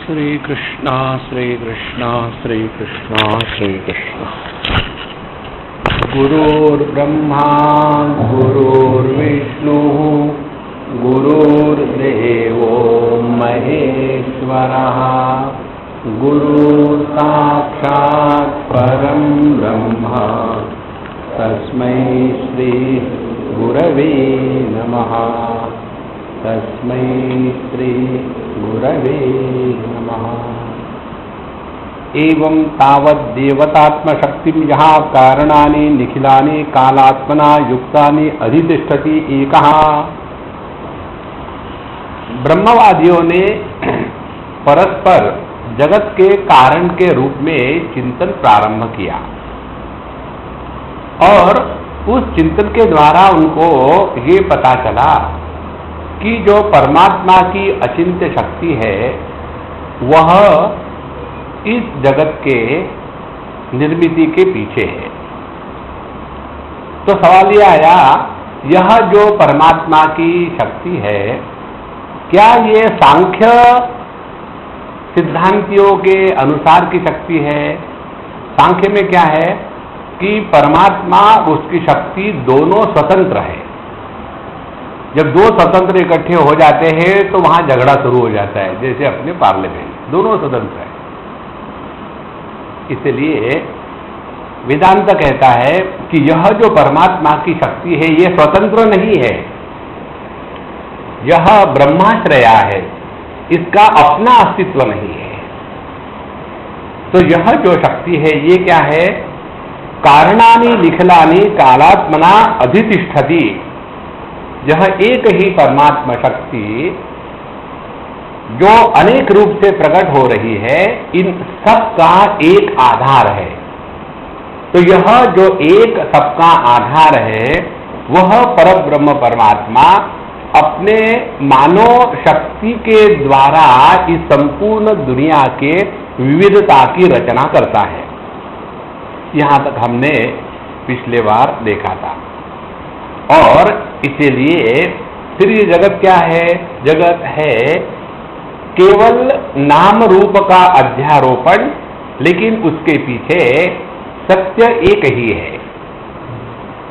श्री कृष्णा श्री कृष्णा श्री कृष्णा श्री कृष्णा। गुरुर्ब्रह्मा गुरुर्विष्णु गुरुर्देवो महेश्वरः गुरुः साक्षात् परं ब्रह्म तस्मै श्री गुरवे नमः। तस्मै श्री गुरवे नमः। एवं तावत् देवतात्मशक्तिं यः कारणानि निखिलानि कालात्मना युक्तानि अधितिष्ठति एकः। ब्रह्मवादियों ने परस्पर जगत के कारण के रूप में चिंतन प्रारंभ किया और उस चिंतन के द्वारा उनको ये पता चला कि जो परमात्मा की अचिंत्य शक्ति है वह इस जगत के निर्मिति के पीछे है। तो सवाल यह आया, यह जो परमात्मा की शक्ति है क्या ये सांख्य सिद्धांतियों के अनुसार की शक्ति है? सांख्य में क्या है कि परमात्मा उसकी शक्ति दोनों स्वतंत्र है। जब दो स्वतंत्र इकट्ठे हो जाते हैं तो वहां झगड़ा शुरू हो जाता है, जैसे अपने पार्लियामेंट दोनों स्वतंत्र है। इसलिए वेदांत कहता है कि यह जो परमात्मा की शक्ति है यह स्वतंत्र नहीं है, यह ब्रह्माश्रया है, इसका अपना अस्तित्व नहीं है। तो यह जो शक्ति है ये क्या है? कारणानि निखिलानि कालात्मना अधितिष्ठति। यह एक ही परमात्मा शक्ति जो अनेक रूप से प्रकट हो रही है, इन सब का एक आधार है। तो यह जो एक सबका आधार है वह परब्रह्म परमात्मा अपने मानव शक्ति के द्वारा इस संपूर्ण दुनिया के विविधता की रचना करता है। यहां तक हमने पिछले बार देखा था। और इसीलिए फिर ये जगत क्या है? जगत है केवल नाम रूप का अध्यारोपण, लेकिन उसके पीछे सत्य एक ही है।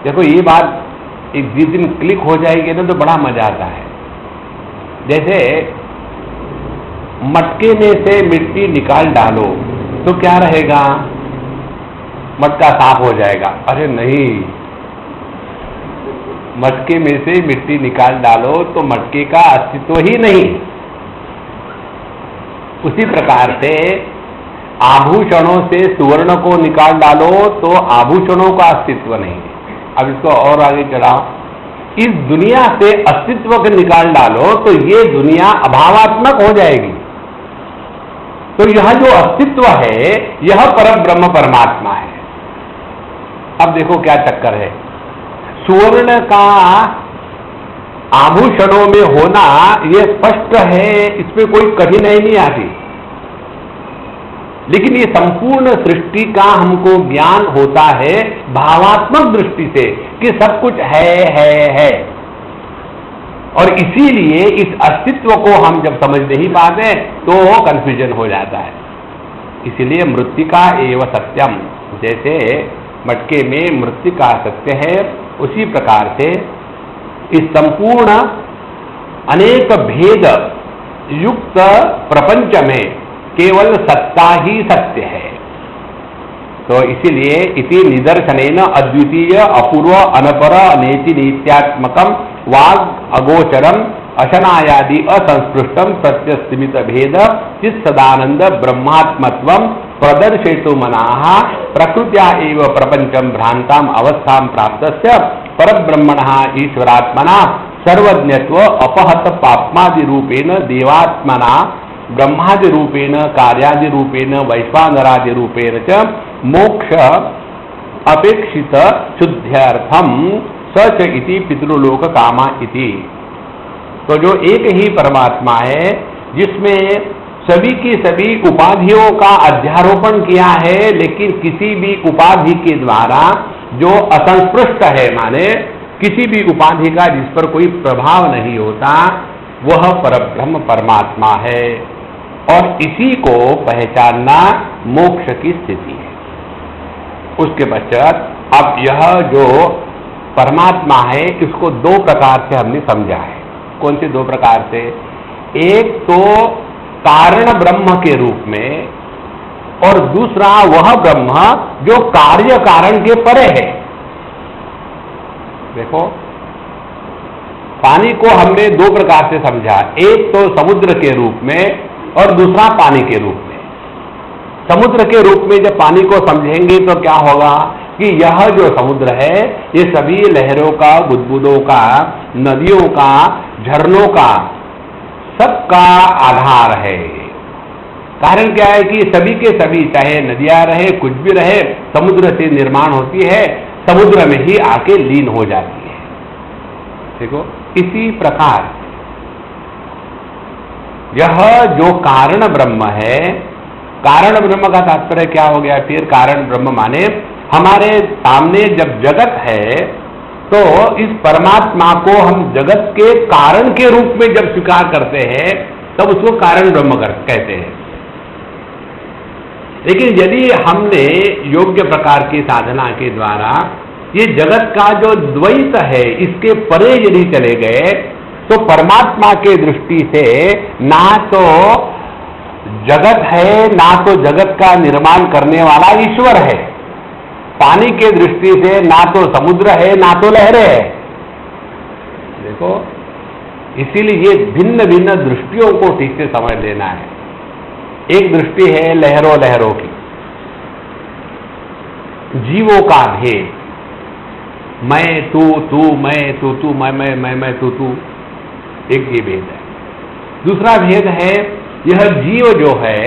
देखो ये बात एक जिस दिन क्लिक हो जाएगी ना तो बड़ा मजा आता है। जैसे मटके में से मिट्टी निकाल डालो तो क्या रहेगा? मटका साफ हो जाएगा। अरे नहीं, मटके में से मिट्टी निकाल डालो तो मटके का अस्तित्व ही नहीं। उसी प्रकार से आभूषणों से सुवर्ण को निकाल डालो तो आभूषणों का अस्तित्व नहीं। अब इसको और आगे चढ़ाओ, इस दुनिया से अस्तित्व को निकाल डालो तो ये दुनिया अभावात्मक हो जाएगी। तो यह जो अस्तित्व है यह परब्रह्म परमात्मा है। अब देखो क्या चक्कर है। सुवर्ण का आभूषणों में होना यह स्पष्ट है, इसमें कोई कठिनाई नहीं आती। लेकिन ये संपूर्ण सृष्टि का हमको ज्ञान होता है भावात्मक दृष्टि से कि सब कुछ है। और इसीलिए इस अस्तित्व को हम जब समझ नहीं पाते तो कंफ्यूजन हो जाता है। इसीलिए मृत्तिका एव सत्यम, जैसे मटके में मृत्तिका सत्य है, उसी प्रकार से इस संपूर्ण अनेक भेद युक्त प्रपंच में केवल सत्ता ही सत्य है। तो इसीलिए इति निदर्शनेन अद्वितीय अपूर्व अनपर अनेति नित्यात्मकम वाग अगोचरम अशनायादि असंस्पृष्टम सत्यस्मित भेद चित् सदानंद ब्रह्मात्मत्वम प्रदर्शयितुं मनाः प्रकृत्या एव प्रपंचम भ्रांताम अवस्थां प्राप्तस्य परब्रह्मणः ईश्वरात्मना सर्वज्ञत्व अपहत पाप्मादि रूपेण देवात्मना ब्रह्मादि रूपेण कार्यादि रूपेण वैश्वानरादि रूपेण च मोक्ष अपेक्षित शुद्ध्यर्थम स च इति पितृलोक कामा इति। तो जो एक ही परमात्मा है जिसमें सभी की सभी उपाधियों का अध्यारोपण किया है, लेकिन किसी भी उपाधि के द्वारा जो असंस्पृष्ट है, माने किसी भी उपाधि का जिस पर कोई प्रभाव नहीं होता, वह परब्रह्म परमात्मा है। और इसी को पहचानना मोक्ष की स्थिति है। उसके पश्चात अब यह जो परमात्मा है इसको दो प्रकार से हमने समझा है। कौन से दो प्रकार से? एक तो कारण ब्रह्म के रूप में, और दूसरा वह ब्रह्म जो कार्य कारण के परे है। देखो, पानी को हमने दो प्रकार से समझा, एक तो समुद्र के रूप में और दूसरा पानी के रूप में। समुद्र के रूप में जब पानी को समझेंगे तो क्या होगा कि यह जो समुद्र है ये सभी लहरों का, बुदबुदों का, नदियों का, झरनों का, सबका आधार है। कारण क्या है कि सभी के सभी, चाहे नदियां रहे, कुछ भी रहे, समुद्र से निर्माण होती है, समुद्र में ही आके लीन हो जाती है। देखो, इसी प्रकार यह जो कारण ब्रह्म है, कारण ब्रह्म का तात्पर्य क्या हो गया फिर? कारण ब्रह्म माने हमारे सामने जब जगत है तो इस परमात्मा को हम जगत के कारण के रूप में जब स्वीकार करते हैं तब उसको कारण ब्रह्म कहते हैं। लेकिन यदि हमने योग्य प्रकार की साधना के द्वारा ये जगत का जो द्वैत है इसके परे यदि चले गए तो परमात्मा के दृष्टि से ना तो जगत है, ना तो जगत का निर्माण करने वाला ईश्वर है। पानी के दृष्टि से ना तो समुद्र है, ना तो लहरें है। देखो, इसीलिए ये भिन्न भिन्न दृष्टियों को ठीक से समझ लेना है। एक दृष्टि है लहरों लहरों की, जीवों का भेद, मैं तू तू, मैं तू तू, मैं तू तू, एक ये भेद है। दूसरा भेद है यह जीव जो है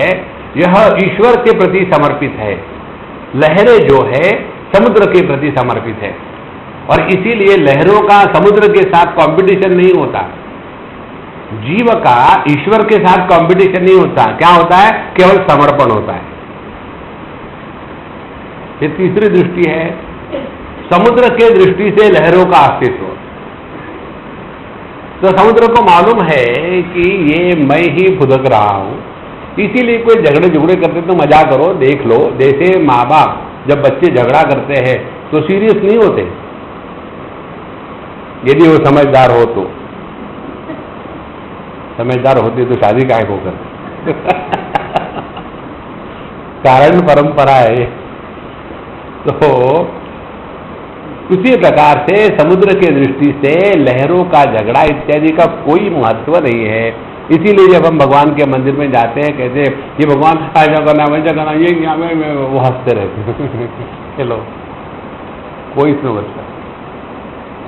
यह ईश्वर के प्रति समर्पित है, लहरें जो है समुद्र के प्रति समर्पित है, और इसीलिए लहरों का समुद्र के साथ कंपटीशन नहीं होता, जीव का ईश्वर के साथ कंपटीशन नहीं होता। क्या होता है? केवल समर्पण होता है। ये तीसरी दृष्टि है, समुद्र के दृष्टि से लहरों का अस्तित्व। तो समुद्र को मालूम है कि ये मैं ही फुदक रहा हूं, इसीलिए कोई झगड़े झुगड़े करते तो मजा करो, देख लो। जैसे माँ बाप जब बच्चे झगड़ा करते हैं तो सीरियस नहीं होते, यदि वो समझदार हो तो। समझदार होते तो शादी काहे को करते? कारण परंपरा है। तो उसी प्रकार से समुद्र के दृष्टि से लहरों का झगड़ा इत्यादि का कोई महत्व नहीं है। इसीलिए जब हम भगवान के मंदिर में जाते हैं, कहते हैं ये भगवान ऐसा करना वैसा करना, ये यहाँ में वो हंसते रहते। चलो, कोई इसमें बचता।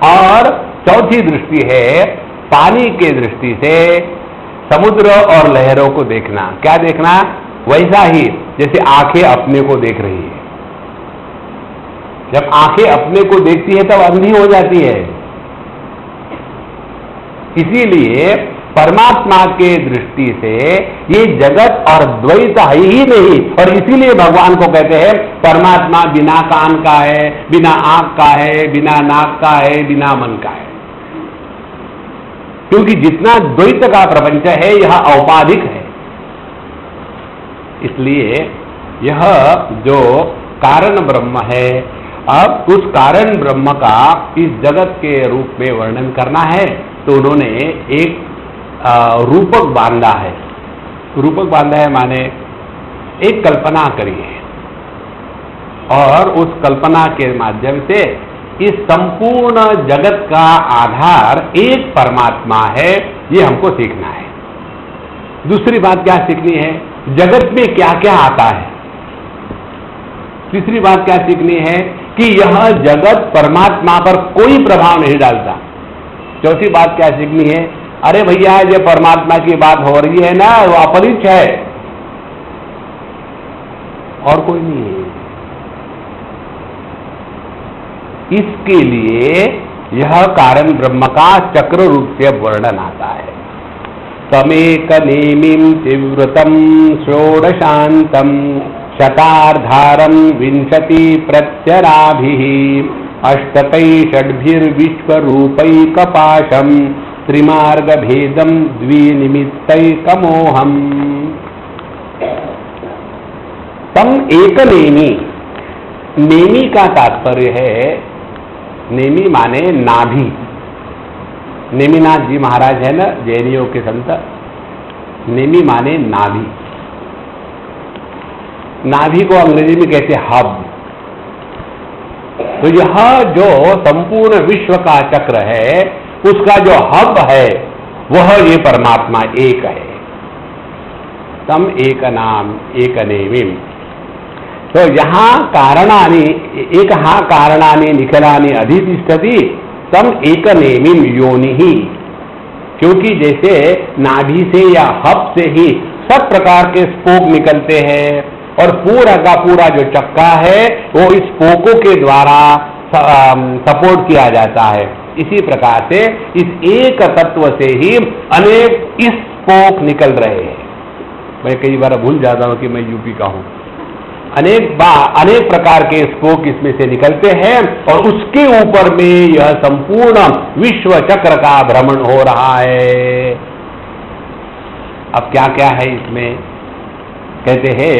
और चौथी दृष्टि है पानी के दृष्टि से समुद्र और लहरों को देखना। क्या देखना? वैसा ही जैसे आंखें अपने को देख रही है। जब आंखें अपने को देखती है तब अंधी हो जाती है। इसीलिए परमात्मा के दृष्टि से ये जगत और द्वैत है ही नहीं, और इसीलिए भगवान को कहते हैं परमात्मा बिना कान का है, बिना आंख का है, बिना नाक का है, बिना मन का है। क्योंकि जितना द्वैत का प्रपंच है यह औपाधिक है। इसलिए यह जो कारण ब्रह्म है, अब उस कारण ब्रह्म का इस जगत के रूप में वर्णन करना है तो उन्होंने एक रूपक बांधा है। रूपक बांधा है माने एक कल्पना करी है, और उस कल्पना के माध्यम से इस संपूर्ण जगत का आधार एक परमात्मा है, ये हमको सीखना है। दूसरी बात क्या सीखनी है? जगत में क्या क्या आता है। तीसरी बात क्या सीखनी है कि यह जगत परमात्मा पर कोई प्रभाव नहीं डालता। चौथी बात क्या सीखनी है? अरे भैया, ये परमात्मा की बात हो रही है ना, वो अपरिच है और कोई नहीं है। इसके लिए यह कारण ब्रह्म का चक्र रूप से वर्णन आता है। तमेक नेमिं तीव्रतम षोडशांतम शतार्धारं विंशति प्रत्यराभिः अष्टकै षड्भिर्विश्वरूपैकपाशं त्रिमार्गभेदं द्विनिमित्तैकमोहम्। तम एक नेमी। नेमी का तात्पर्य है, नेमी माने नाभि। नेमिनाथ जी महाराज है ना, जैनियों के संत। नेमी माने नाभि। नाभि को अंग्रेजी में कहते हैं हब। तो यह जो संपूर्ण विश्व का चक्र है, उसका जो हब है वह ये परमात्मा एक है। तम एक नाम एक नेमिम। तो यहां कारणानि एक हा कारणानि निखिलानि अधितिष्ठति तम एक नेमिम योनि ही। क्योंकि जैसे नाभि से या हब से ही सब प्रकार के स्पोक निकलते हैं और पूरा का पूरा जो चक्का है वो इस स्पोकों के द्वारा सपोर्ट किया जाता है, इसी प्रकार से इस एक तत्व से ही अनेक इस स्पोक निकल रहे हैं। मैं कई बार भूल जाता हूं कि मैं यूपी का हूं। अनेक प्रकार के स्पोक इसमें से निकलते हैं और उसके ऊपर में यह संपूर्ण विश्व चक्र का भ्रमण हो रहा है। अब क्या क्या है इसमें? कहते हैं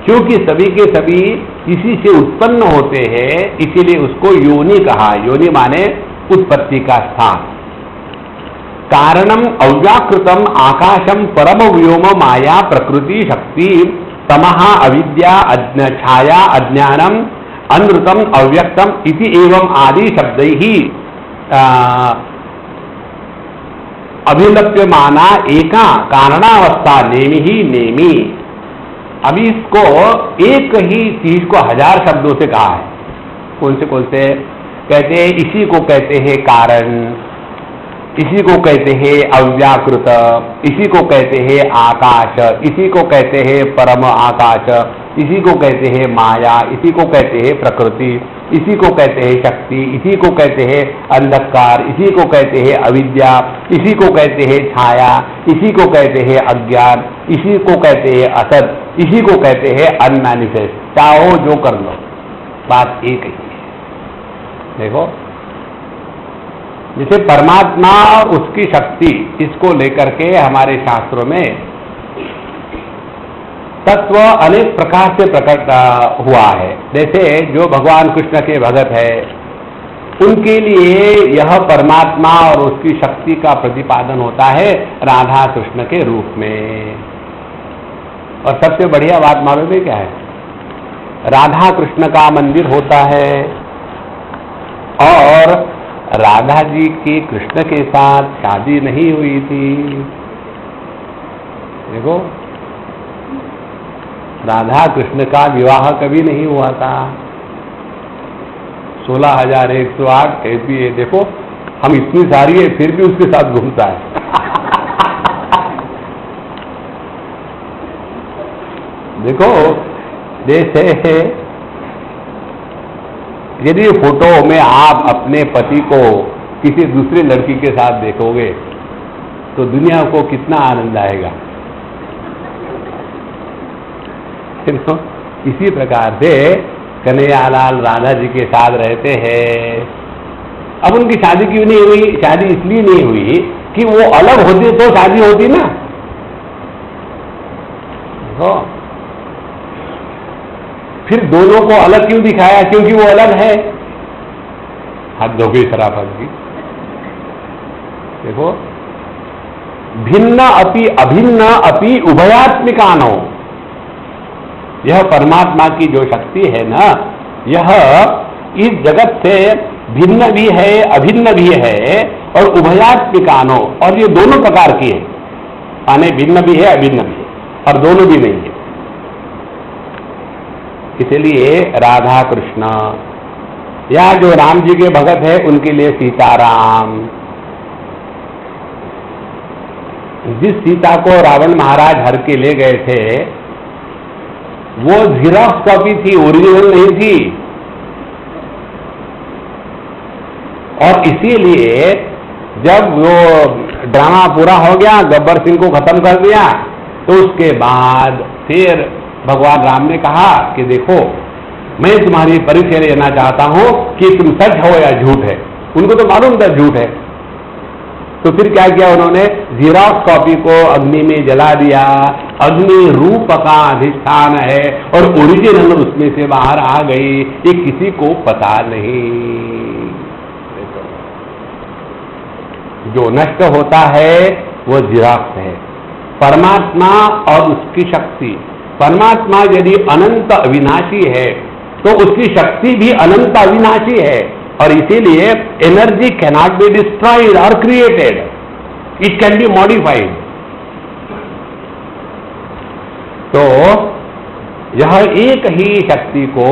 क्योंकि सभी के सभी इसी से उत्पन्न होते हैं, इसीलिए उसको योनि कहा। योनि माने उत्पत्ति का स्थान। कारणम अव्याकृतम आकाशम परम व्योम माया प्रकृति शक्ति तमः अविद्या छाया अज्ञानम अनृतम अव्यक्तम इति एवं आदि शब्दैः अभिलप्यमाना एका कारणावस्था नेमि ही नेमि। अभी इसको एक ही चीज को हजार शब्दों से कहा है। कौन से? कहते हैं इसी को कहते हैं कारण, इसी को कहते हैं अव्याकृत, इसी को कहते हैं आकाश, इसी को कहते हैं परम आकाश, इसी को कहते हैं माया, इसी को कहते हैं प्रकृति, इसी को कहते हैं शक्ति, इसी को कहते हैं अंधकार, इसी को कहते हैं अविद्या, इसी को कहते हैं छाया, इसी को कहते हैं अज्ञान, इसी को कहते हैं असत, इसी को कहते हैं अनमैनिफेस्ट। चाहो जो कर लो, बात एक ही है। देखो जैसे परमात्मा और उसकी शक्ति, इसको लेकर के हमारे शास्त्रों में तत्व अनेक प्रकार से प्रकट हुआ है। जैसे जो भगवान कृष्ण के भगत है उनके लिए यह परमात्मा और उसकी शक्ति का प्रतिपादन होता है राधा कृष्ण के रूप में। और सबसे बढ़िया बात मालूम है क्या है? राधा कृष्ण का मंदिर होता है और राधा जी की कृष्ण के साथ शादी नहीं हुई थी। देखो राधा कृष्ण का विवाह कभी नहीं हुआ था। 16,108 एपी। देखो हम इतनी सारी है फिर भी उसके साथ घूमता है। देखो जैसे यदि फोटो में आप अपने पति को किसी दूसरे लड़की के साथ देखोगे तो दुनिया को कितना आनंद आएगा। इसी प्रकार से कन्हैयालाल राधा जी के साथ रहते हैं। अब उनकी शादी क्यों नहीं हुई? शादी इसलिए नहीं हुई कि वो अलग होती तो शादी होती ना। तो फिर दोनों को अलग क्यों दिखाया? क्योंकि वो अलग है। हाथ धो गई शराफत की। देखो भिन्न अपि अभिन्न अपि उभयात्मिकानो, यह परमात्मा की जो शक्ति है ना, यह इस जगत से भिन्न भी है अभिन्न भी है और उभयात्मिकानो, और ये दोनों प्रकार की है। माने भिन्न भी है अभिन्न भी है और दोनों भी नहीं है। इसलिए राधा कृष्ण या जो राम जी के भगत है उनके लिए सीताराम। जिस सीता को रावण महाराज हर के ले गए थे वो ज़ेरॉक्स कॉपी थी, ओरिजिनल नहीं थी। और इसीलिए जब वो ड्रामा पूरा हो गया, गब्बर सिंह को खत्म कर दिया, तो उसके बाद फिर भगवान राम ने कहा कि देखो मैं तुम्हारी परिचय लेना चाहता हूं कि तुम सच हो या झूठ है। उनको तो मालूम था झूठ है। तो फिर क्या किया उन्होंने? ज़ेरॉक्स कॉपी को अग्नि में जला दिया अग्नि रूप का अधिष्ठान है और ओरिजिनल उसमें से बाहर आ गई, ये किसी को पता नहीं। जो नष्ट होता है वो जिराफ है। परमात्मा और उसकी शक्ति, परमात्मा यदि अनंत अविनाशी है तो उसकी शक्ति भी अनंत अविनाशी है, और इसीलिए एनर्जी कैनॉट बी डिस्ट्रॉयड और created, it can be modified. तो यह एक ही शक्ति को,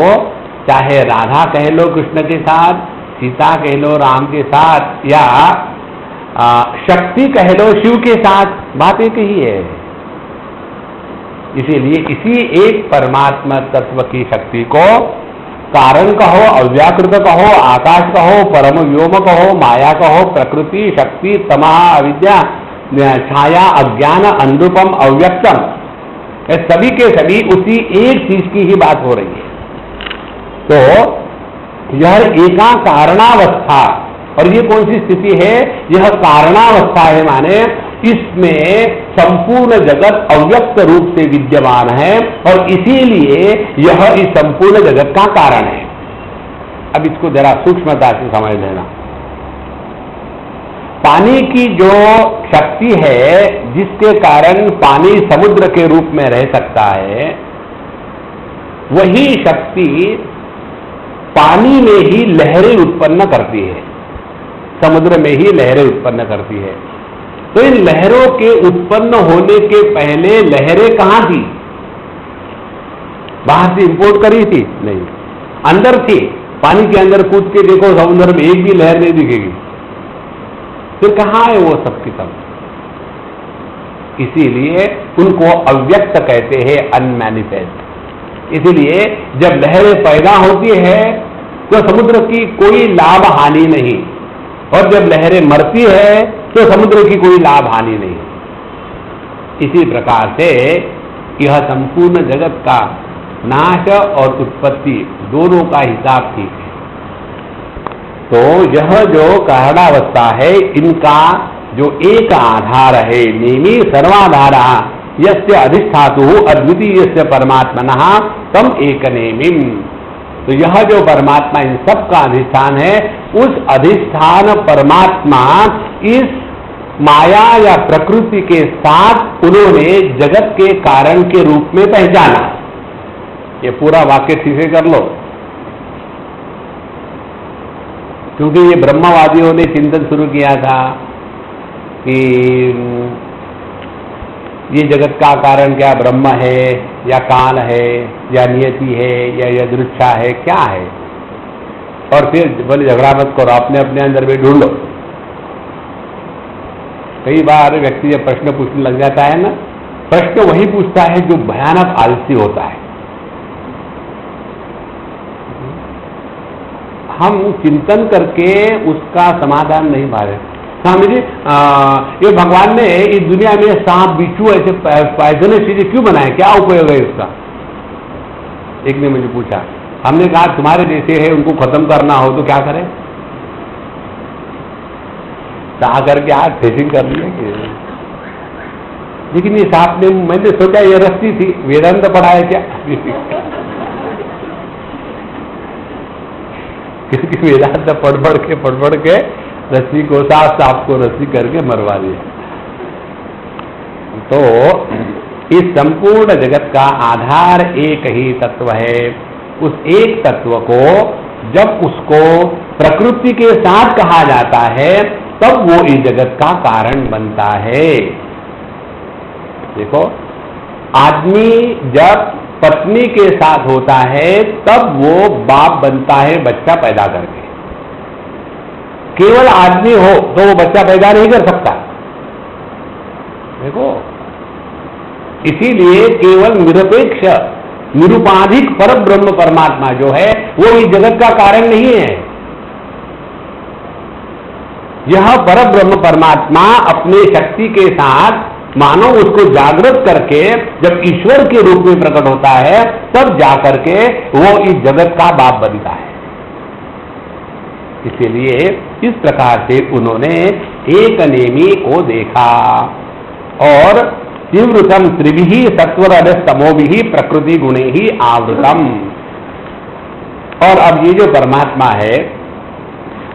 चाहे राधा कह लो कृष्ण के साथ, सीता कह लो राम के साथ, या शक्ति कह लो शिव के साथ, बात एक ही है। इसीलिए इसी एक परमात्मा तत्व की शक्ति को कारण कहो, अव्याकृत कहो, आकाश कहो, परम व्योम कहो, माया कहो, प्रकृति, शक्ति, तमः, अविद्या, छाया, अज्ञान, अनुरूपम, अव्यक्तम, सभी के सभी उसी एक चीज की ही बात हो रही है। तो यह एका कारणावस्था, और ये कौन सी स्थिति है? यह कारणावस्था है, माने इसमें संपूर्ण जगत अव्यक्त रूप से विद्यमान है और इसीलिए यह इस संपूर्ण जगत का कारण है। अब इसको जरा सूक्ष्मता से समझ लेना। पानी की जो शक्ति है, जिसके कारण पानी समुद्र के रूप में रह सकता है, वही शक्ति पानी में ही लहरें उत्पन्न करती है, समुद्र में ही लहरें उत्पन्न करती है। तो इन लहरों के उत्पन्न होने के पहले लहरें कहां थी? बाहर से इंपोर्ट करी थी? नहीं, अंदर थी। पानी के अंदर कूद के देखो, समुद्र में एक भी लहर नहीं दिखेगी। फिर कहां है वो सब की सब? इसीलिए उनको अव्यक्त कहते हैं, अनमैनिफेस्ट। इसीलिए जब लहरें पैदा होती है तो समुद्र की कोई लाभ हानि नहीं, और जब लहरें मरती है तो समुद्र की कोई लाभ हानि नहीं। इसी प्रकार से यह संपूर्ण जगत का नाश और उत्पत्ति दोनों का हिसाब ठीक है। तो यह जो कारणावस्था है, इनका जो एक आधार है, नेमी सर्वाधारा यस्य अधिष्ठातु अद्वितीयस्य परमात्मनः तम एकनेमिम्। तो यह जो परमात्मा इन सब का अधिष्ठान है, उस अधिष्ठान परमात्मा इस माया या प्रकृति के साथ उन्होंने जगत के कारण के रूप में पहचाना। ये पूरा वाक्य ठीक से कर लो, क्योंकि ये ब्रह्मवादियों ने चिंतन शुरू किया था कि ये जगत का कारण क्या ब्रह्म है, या काल है, या नियति है, या यदृच्छा है, क्या है? और फिर बोले झगड़ा मत करो, अपने अपने अंदर में ढूंढ लो। कई बार व्यक्ति जब प्रश्न पूछने लग जाता है ना, प्रश्न वही पूछता है जो भयानक आलसी होता है। हम चिंतन करके उसका समाधान नहीं पा रहे। स्वामी जी, ये भगवान ने इस दुनिया में सांप, बिच्छू ऐसे पॉइजनस चीजें क्यों बनाए, क्या उपयोग है इसका? एक ने मुझे पूछा। हमने कहा तुम्हारे जैसे है, उनको खत्म करना हो तो क्या करें? ता करके आज फेसिंग कर लिया। लेकिन ये सांप ने, मैंने सोचा ये रस्सी थी, वेदांत पढ़ा है क्या? क्योंकि वेदांत पढ़ के रस्सी को, सांप को रस्सी करके मरवा दिया। तो इस संपूर्ण जगत का आधार एक ही तत्व है। उस एक तत्व को जब उसको प्रकृति के साथ कहा जाता है, तब वो इस जगत का कारण बनता है। देखो, आदमी जब पत्नी के साथ होता है तब वो बाप बनता है बच्चा पैदा करके। केवल आदमी हो तो वो बच्चा पैदा नहीं कर सकता। देखो, इसीलिए केवल निरपेक्ष निरुपाधिक पर ब्रह्म परमात्मा जो है वो इस जगत का कारण नहीं है। यह पर ब्रह्म परमात्मा अपने शक्ति के साथ मानो उसको जागृत करके जब ईश्वर के रूप में प्रकट होता है, तब जाकर के वो इस जगत का बाप बनता है। इसीलिए इस प्रकार से उन्होंने एक नेमी को देखा और तीव्रतम त्रिभिः सत्वरजस्तमोभिः प्रकृति गुणे ही आवृतम। और अब ये जो परमात्मा है,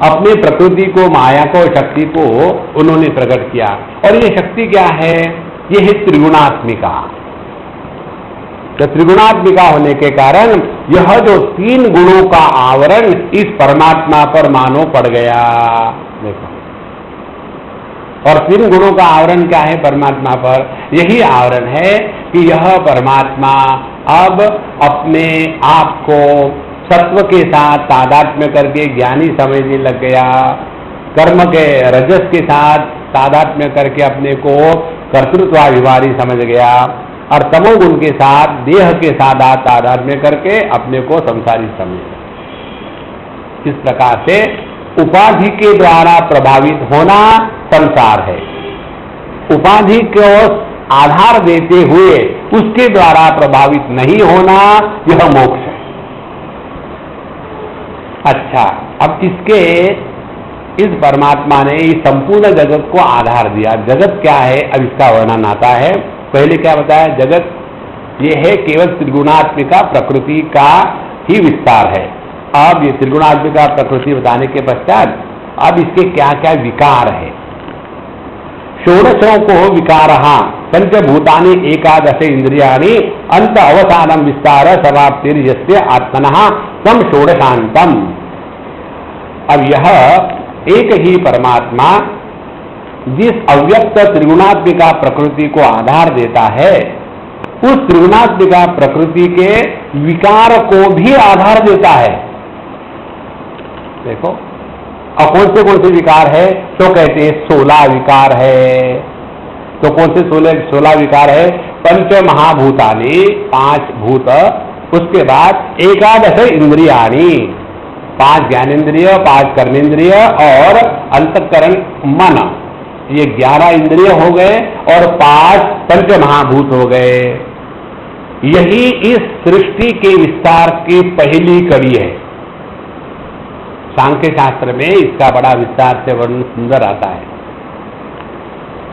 अपने प्रकृति को, माया को, शक्ति को उन्होंने प्रकट किया। और ये शक्ति क्या है? ये है त्रिगुणात्मिका। तो त्रिगुणात्मिका होने के कारण यह जो तीन गुणों का आवरण इस परमात्मा पर मानो पड़ गया। देखो, और तीन गुणों का आवरण क्या है परमात्मा पर? यही आवरण है कि यह परमात्मा अब अपने आप को सत्व के साथ तादात्म्य करके ज्ञानी समझने लग गया, कर्म के रजस के साथ तादात्म्य करके अपने को कर्तृत्वाभिमानी समझ गया, और तमोगुण के साथ देह के साथ तादात्म्य करके अपने को संसारी समझ गया। इस प्रकार से उपाधि के द्वारा प्रभावित होना संसार है, उपाधि को आधार देते हुए उसके द्वारा प्रभावित नहीं होना यह मोक्ष है। अच्छा, अब इस परमात्मा ने इस संपूर्ण जगत को आधार दिया। जगत क्या है? अब इसका वर्णन आता है। पहले क्या बताया? जगत ये है केवल त्रिगुणात्मिका प्रकृति का ही विस्तार है। अब ये त्रिगुणात्मिका प्रकृति बताने के पश्चात अब इसके क्या क्या विकार है। षोडशों को विकारहा पंचभूतानि एकादश इंद्रियाणि अंत अवसानम विस्तार समाप्तिर यस्य आत्मनः तम षोडशांतम। अब यह एक ही परमात्मा जिस अव्यक्त त्रिगुणात्मिका प्रकृति को आधार देता है, उस त्रिगुणात्मिका प्रकृति के विकार को भी आधार देता है। देखो, और कौन से विकार है? तो कहते हैं 16 विकार है। तो कौन से 16 विकार है? पंच महाभूतानि, 5 भूत, उसके बाद एकादश इंद्रियाणि, 5 ज्ञानेन्द्रिय, 5 कर्मेंद्रिय और अंतःकरण मन, ये 11 इंद्रिय हो गए और 5 पंच महाभूत हो गए। यही इस सृष्टि के विस्तार की पहली कड़ी है। सांख्य शास्त्र में इसका बड़ा विस्तार से वर्णन सुंदर आता है।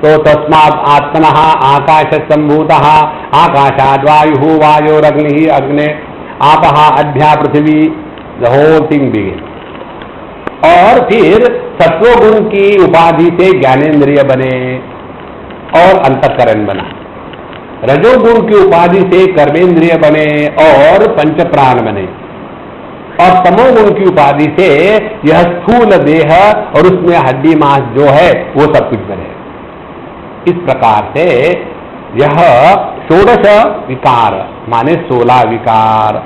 तो तस्मात् आत्मनः आकाश संभूतः आकाशाद् वायुः वायोरग्निः अग्ने आपः अद्या पृथ्वी, द होल थिंग बिगिन। और फिर सत्वगुण की उपाधि से ज्ञानेन्द्रिय बने और अंतःकरण बना, रजोगुण की उपाधि से कर्मेंद्रिय बने और पंच प्राण बने, और तमोगुण की उपाधि से यह स्थूल देह और उसमें हड्डी मांस जो है वो सब कुछ बने। इस प्रकार से यह षोडश विकार माने 16 विकार,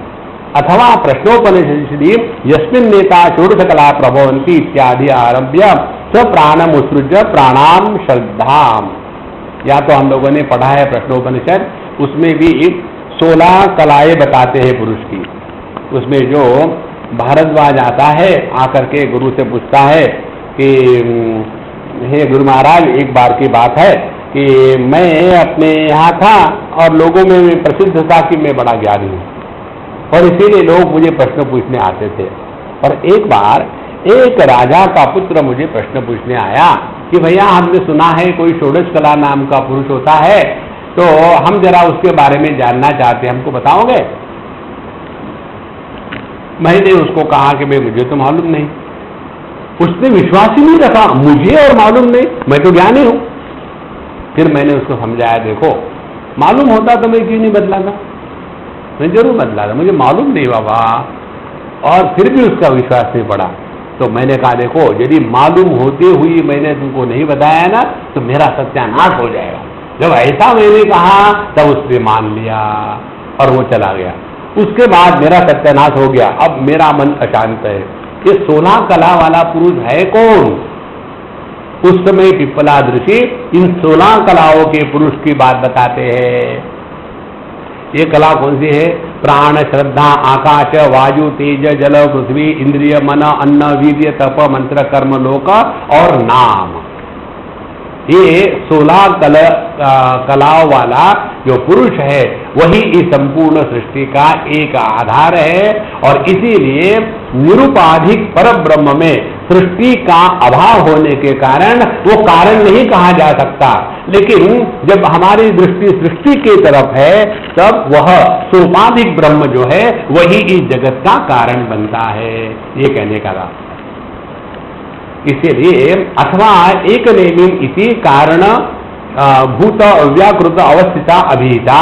अथवा प्रश्नोपनिषदि यस्मिन् नेता षोडश कला प्रभवन्ति इत्यादि आरभ्य स प्राणम उत्सृज्य प्राणाम श्रद्धाम। या तो हम लोगों ने पढ़ा है प्रश्नोपनिषद, उसमें भी 16 कलाएं बताते हैं पुरुष की। उसमें जो भारद्वाज आता है, आकर के गुरु से पूछता है कि हे गुरु महाराज, एक बार की बात है कि मैं अपने यहाँ था और लोगों में प्रसिद्ध था कि मैं बड़ा ज्ञानी हूँ, और इसीलिए लोग मुझे प्रश्न पूछने आते थे। और एक बार एक राजा का पुत्र मुझे प्रश्न पूछने आया कि भैया, हमने सुना है कोई षोडश कला नाम का पुरुष होता है, तो हम जरा उसके बारे में जानना चाहते हैं, हमको बताओगे? मैंने उसको कहा कि भाई मुझे तो मालूम नहीं। उसने विश्वास ही नहीं रखा, मुझे और मालूम नहीं, मैं तो ज्ञानी हूं। फिर मैंने उसको समझाया, देखो मालूम होता तो मैं क्यों नहीं बदलाता, मैं जरूर बदला था, मुझे मालूम नहीं बाबा। और फिर भी उसका विश्वास नहीं पड़ा। तो मैंने कहा, देखो यदि मालूम होते हुए मैंने तुमको नहीं बताया ना तो मेरा सत्यानाश हो जाएगा। जब ऐसा मैंने कहा तब उसने मान लिया और वो चला गया। उसके बाद मेरा सत्यानाश हो गया। अब मेरा मन अशांत है। ये 16 कला वाला पुरुष है कौन? उस समय पिप्पलादृषि इन 16 कलाओं के पुरुष की बात बताते हैं। ये कला कौन सी है? प्राण, श्रद्धा, आकाश, वायु, तेज, जल, पृथ्वी, इंद्रिय, मन, अन्न, वीर्य, तप, मंत्र, कर्म, लोक और नाम। ये 16 कलाओं वाला जो पुरुष है वही इस संपूर्ण सृष्टि का एक आधार है। और इसीलिए निरुपाधिक पर ब्रह्म में सृष्टि का अभाव होने के कारण वो कारण नहीं कहा जा सकता, लेकिन जब हमारी दृष्टि सृष्टि की तरफ है तब वह सोपाधिक ब्रह्म जो है वही इस जगत का कारण बनता है, ये कहने का था। इसीलिए अथवा एक नेमिम इति कारण भूत अव्याकृत अवस्थिता अभिहिता,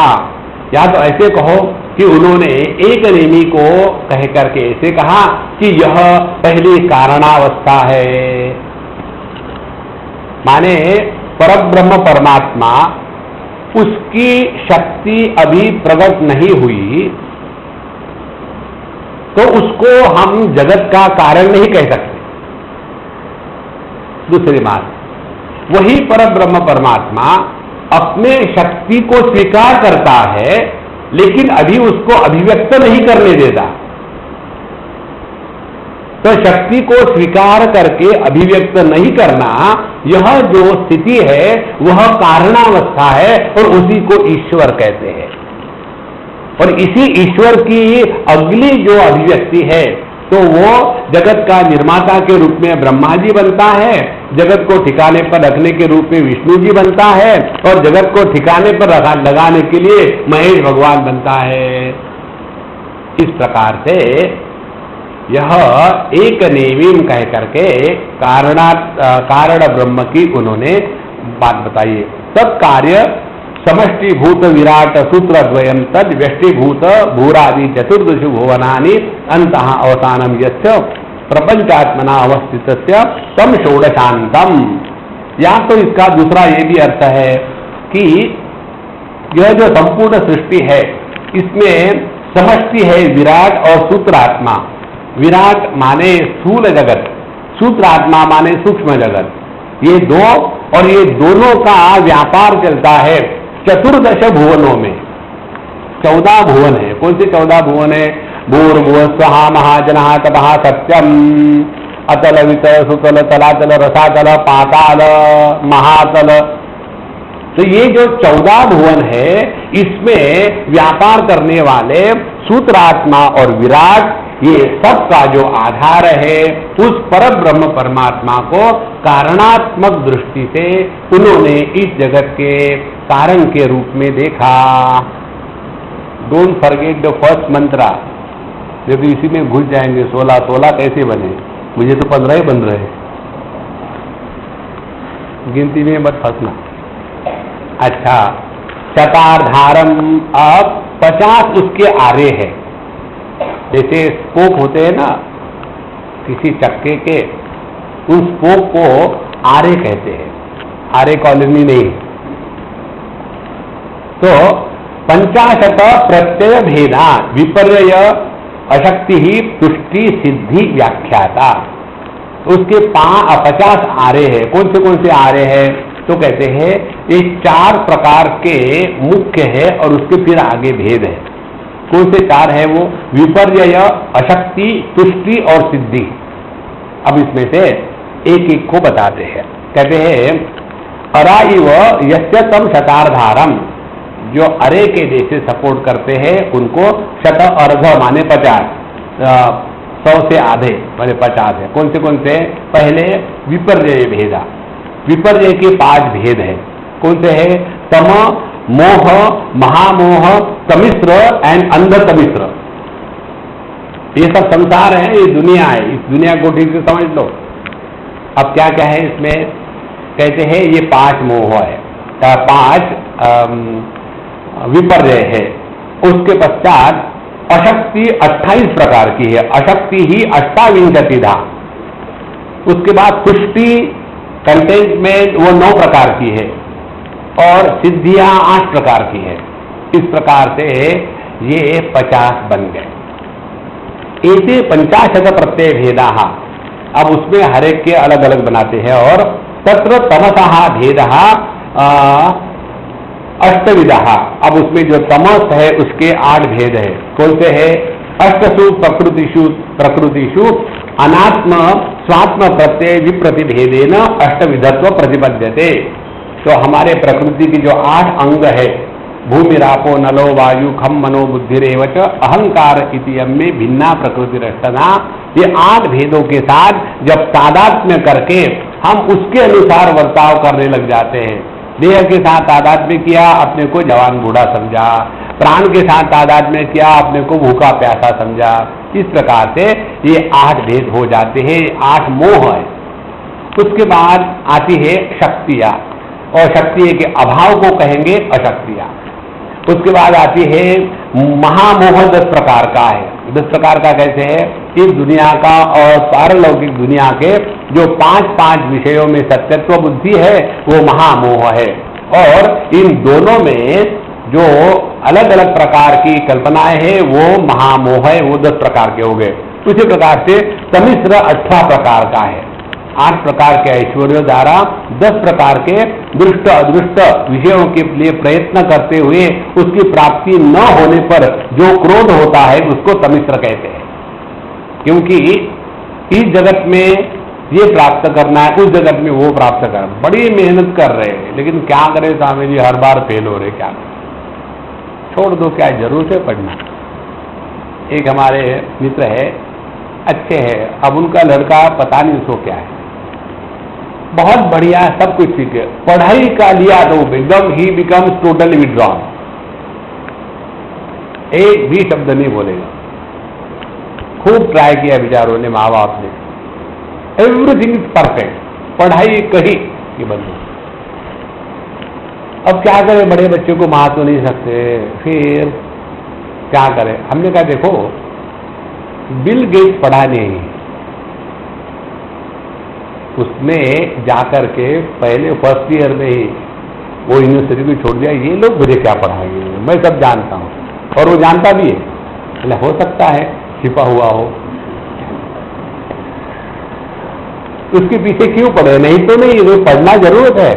या तो ऐसे कहो कि उन्होंने एक नेमी को कह करके ऐसे कहा कि यह पहली कारणावस्था है, माने परब्रह्म परमात्मा उसकी शक्ति अभी प्रकट नहीं हुई तो उसको हम जगत का कारण नहीं कह सकते। दूसरी बात, वही परब्रह्म परमात्मा अपने शक्ति को स्वीकार करता है लेकिन अभी उसको अभिव्यक्त नहीं करने देता। तो शक्ति को स्वीकार करके अभिव्यक्त नहीं करना, यह जो स्थिति है वह कारणावस्था है और उसी को ईश्वर कहते हैं। और इसी ईश्वर की अगली जो अभिव्यक्ति है तो वो जगत का निर्माता के रूप में ब्रह्मा जी बनता है, जगत को ठिकाने पर रखने के रूप में विष्णु जी बनता है और जगत को ठिकाने पर लगाने के लिए महेश भगवान बनता है। इस प्रकार से यह एक नेमीम कह करके कारण ब्रह्म की उन्होंने बात बताई। तब कार्य समष्टिभूत विराट सूत्र द्वयम तद व्यष्टिभूत भूरादि चतुर्दश भुवनानि अंतः अवसानम यस्य प्रपंचात्मना अवस्थितस्य तम षोडशांतम। या तो इसका दूसरा ये भी अर्थ है कि यह जो संपूर्ण सृष्टि है इसमें समष्टि है विराट और सूत्रात्मा। विराट माने स्थूल जगत, सूत्रात्मा माने सूक्ष्म जगत, ये दो और ये दोनों का व्यापार चलता है चतुर्दश भुवनों में। 14 भुवन है। कौन से 14 भुवन है? भूर्भुव स्वः महाजनः तपः सत्यम अतल वितल सुतल तलातल रसातल पाताल महातल। तो ये जो 14 भुवन है इसमें व्यापार करने वाले सूत्रात्मा और विराट, ये सब का जो आधार है उस पर ब्रह्म परमात्मा को कारणात्मक दृष्टि से उन्होंने इस जगत के कारण के रूप में देखा। डोंट फॉरगेट द फर्स्ट मंत्रा। यदि इसी में घुस जाएंगे 16 कैसे बने? मुझे तो 15 ही बन रहे, गिनती में मत फंसना। अच्छा, चतारधारम, अब 50 उसके आरे है। जैसे स्पोक होते हैं ना किसी चक्के के, उस स्पोक को आरे कहते हैं, आरे कॉलोनी नहीं। तो 50 प्रत्यय भेदा विपर्य अशक्ति ही तुष्टि सिद्धि व्याख्याता। उसके 50 आरे हैं। कौन से आरे हैं? तो कहते हैं ये 4 प्रकार के मुख्य है और उसके फिर आगे भेद है। कौन से 4 है वो? विपर्य, अशक्ति, तुष्टि और सिद्धि। अब इसमें से एक एक को बताते हैं। कहते हैं अरा इव यस्य तम शतारधारम, जो अरे के जैसे सपोर्ट करते हैं उनको शत अर्ध माने 50, 100 से आधे माने 50 है। कौन से? पहले विपर्य भेदा, विपर्य के 5 भेद है। कौन से है? तम, मोह, महामोह, तमिश्र एंड अंध तमिश्र। ये सब संसार है, ये दुनिया है। इस दुनिया को ठीक से समझ लो। अब क्या क्या है इसमें? कहते हैं ये 5 मोह है, 5 विपर्य है। उसके पश्चात अशक्ति 28 प्रकार की है, अशक्ति ही 28 धा। उसके बाद तुष्टि कंटेंटमेंट वो 9 प्रकार की है और सिद्धियां 8 प्रकार की है। इस प्रकार से ये 50 बन गए। ऐसे 50 प्रत्यय भेदा। अब उसमें हर एक के अलग अलग बनाते हैं। और तत्र तमसः भेदः अष्टविधा। अब उसमें जो तमस है उसके 8 भेद है। कौन से है? अष्टसु प्रकृतिषु अनात्म स्वात्म प्रत्यय विप्रतिभेदेन अष्टविधत्व प्रतिपद्यते। तो हमारे प्रकृति की जो 8 अंग है भूमिरापो नलो वायु खम मनो बुद्धिरेवच अहंकार इतियम में भिन्ना प्रकृति रचना। ये 8 भेदों के साथ जब तादात्म्य करके हम उसके अनुसार वर्ताव करने लग जाते हैं। देह के साथ तादात्म्य किया, अपने को जवान बूढ़ा समझा। प्राण के साथ तादात्म्य किया, अपने को भूखा प्यासा समझा। इस प्रकार से ये 8 भेद हो जाते हैं, 8 मोह है। उसके बाद आती है शक्तियां, और शक्ति के अभाव को कहेंगे अशक्तियां। उसके बाद आती है महामोह, 10 प्रकार का है। 10 प्रकार का कैसे है? इस दुनिया का और पारलौकिक दुनिया के जो 5 विषयों में सत्यत्व बुद्धि है वो महामोह है, और इन दोनों में जो अलग अलग प्रकार की कल्पनाएं हैं वो महामोह है, वो 10 प्रकार के हो गए। उसी प्रकार से सम्मिश्र 18 प्रकार का है। 8 प्रकार के ऐश्वर्य द्वारा 10 प्रकार के दृष्ट अदृष्ट विषयों के लिए प्रयत्न करते हुए उसकी प्राप्ति न होने पर जो क्रोध होता है उसको तमिश्र कहते हैं। क्योंकि इस जगत में ये प्राप्त करना है, उस जगत में वो प्राप्त करना, बड़ी मेहनत कर रहे हैं, लेकिन क्या करें स्वामी जी, हर बार फेल हो रहे, क्या करें? छोड़ दो, क्या जरूरत है पढ़ना। एक हमारे मित्र है, अच्छे हैं, अब उनका लड़का पता नहीं उसको क्या है, बहुत बढ़िया, सब कुछ ठीक है, पढ़ाई का लिया तो एकदम ही बिकम्स टोटली विड्रॉन, एक भी शब्द नहीं बोलेगा। खूब ट्राई किया बेचारों ने, माँ बाप ने, एवरीथिंग इज परफेक्ट, पढ़ाई कहीं कि बंद। अब क्या करें, बड़े बच्चे को मार तो नहीं सकते, फिर क्या करें? हमने कहा देखो, बिल गेट्स पढ़ा नहीं, उसने जाकर के पहले फर्स्ट ईयर में ही वो यूनिवर्सिटी को छोड़ दिया। ये लोग मुझे क्या पढ़ाएंगे, मैं सब जानता हूँ, और वो जानता भी है। हो सकता है छिपा हुआ हो, उसके पीछे क्यों पढ़े? नहीं तो नहीं, वो पढ़ना जरूरत है।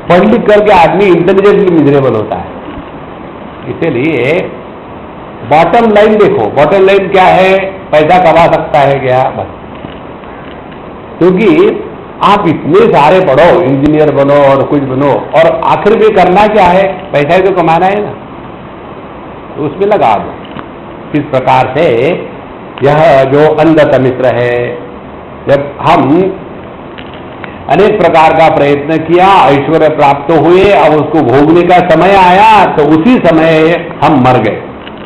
पढ़ लिख करके आदमी इंटेलिजेंटली मिजरेबल होता है। इसीलिए बॉटम लाइन देखो, बॉटम लाइन क्या है? पैसा कमा सकता है क्या? बस, क्योंकि आप इतने सारे पढ़ो, इंजीनियर बनो और कुछ बनो, और आखिर में करना क्या है? पैसा ही तो कमाना है ना, तो उसमें लगा दो। इस प्रकार से यह जो अंधतमिश्र है, जब हम अनेक प्रकार का प्रयत्न किया, ऐश्वर्य प्राप्त हुए, अब उसको भोगने का समय आया तो उसी समय हम मर गए,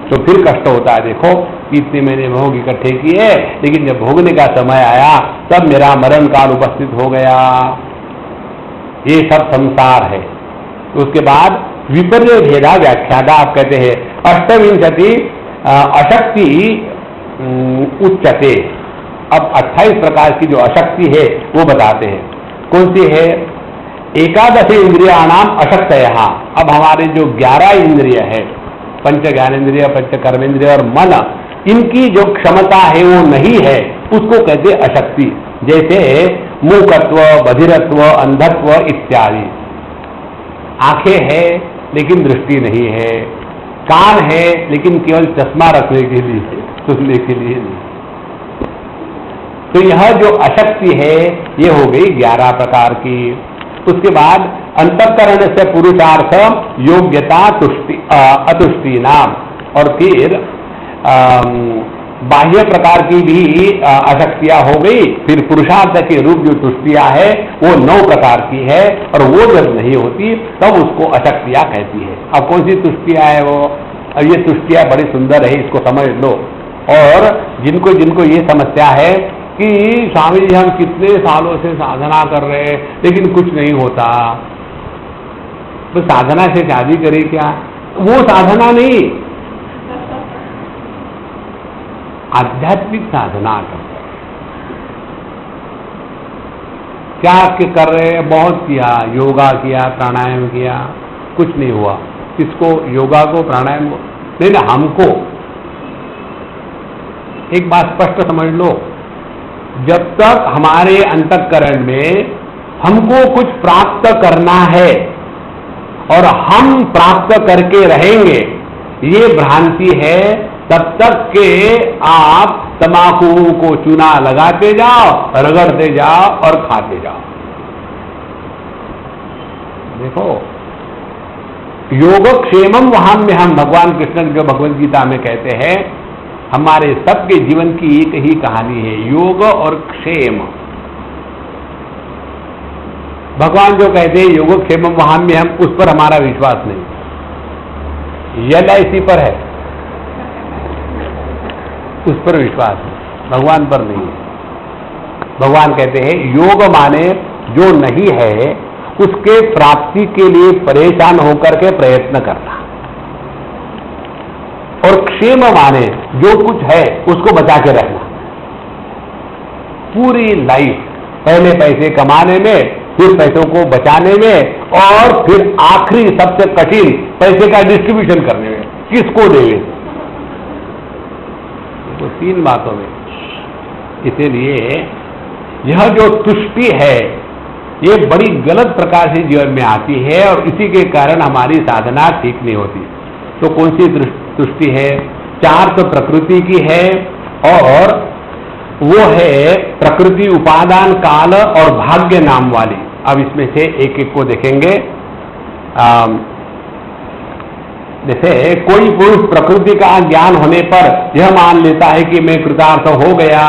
तो फिर कष्ट होता है। देखो इतने मैंने भोग इकट्ठे किए, लेकिन जब भोगने का समय आया तब मेरा मरण काल उपस्थित हो गया। ये सब संसार है। उसके बाद विपर्य भेदा व्याख्याता, आप कहते हैं अष्टविंशति अशक्ति उच्चते। अब 28 प्रकार की जो अशक्ति है वो बताते हैं। कौन सी है? एकादश इंद्रियाणाम अशक्तयः। अब हमारे जो 11 इंद्रिय है, पंच ज्ञानेन्द्रिय, पंच कर्मेंद्रिय और मन, इनकी जो क्षमता है वो नहीं है, उसको कहते अशक्ति। जैसे मूकत्व, बधिरत्व, अंधत्व इत्यादि। आंखें हैं लेकिन दृष्टि नहीं है, कान है लेकिन केवल चश्मा रखने के लिए, सुनने के लिए नहीं। तो यह जो अशक्ति है ये हो गई 11 प्रकार की। उसके बाद अंतःकरण से पुरुषार्थ योग्यता अतुष्टि नाम, और फिर बाह्य प्रकार की भी अशक्तियां हो गई। फिर पुरुषार्थ के रूप जो तुष्टियां है वो 9 प्रकार की है, और वो जब नहीं होती तब उसको अशक्तियां कहती है। अब कौन सी तुष्टियां है वो? अब ये तुष्टियां बड़ी सुंदर है, इसको समझ लो। और जिनको जिनको ये समस्या है कि स्वामी जी हम कितने सालों से साधना कर रहे हैं लेकिन कुछ नहीं होता, तो साधना से शादी करें क्या? वो साधना नहीं, आध्यात्मिक साधना कर रहे। क्या कर रहे हैं? बहुत किया, योगा किया, प्राणायाम किया, कुछ नहीं हुआ। किसको? योगा को, प्राणायाम को? नहीं ना, हमको। एक बात स्पष्ट समझ लो, जब तक हमारे अंतःकरण में हमको कुछ प्राप्त करना है और हम प्राप्त करके रहेंगे, ये भ्रांति है, तब तक के आप तंबाकू को चूना लगाते जाओ, रगड़ते जाओ और खाते जाओ। देखो योगक्षेमम वहाम्यहम, भगवान कृष्ण जो भगवद गीता में कहते हैं, हमारे सबके जीवन की एक ही कहानी है, योग और क्षेम। भगवान जो कहते हैं योगक्षेमम वहाम्यहम, उस पर हमारा विश्वास नहीं। LIC पर है, उस पर विश्वास है, भगवान पर नहीं है। भगवान कहते हैं योग माने जो नहीं है उसके प्राप्ति के लिए परेशान होकर के प्रयत्न करना, और क्षेम माने जो कुछ है उसको बचा के रखना। पूरी लाइफ पहले पैसे कमाने में, फिर पैसों को बचाने में, और फिर आखिरी सबसे कठिन पैसे का डिस्ट्रीब्यूशन करने में, किसको देंगे, तो 3 बातों में। इसीलिए यह जो तुष्टि है ये बड़ी गलत प्रकार से जीवन में आती है, और इसी के कारण हमारी साधना ठीक नहीं होती। तो कौन सी तुष्टि है? 4 तो प्रकृति की है, और वो है प्रकृति, उपादान, काल और भाग्य नाम वाली। अब इसमें से एक एक को देखेंगे। जैसे कोई पुरुष प्रकृति का ज्ञान होने पर यह मान लेता है कि मैं कृतार्थ हो गया,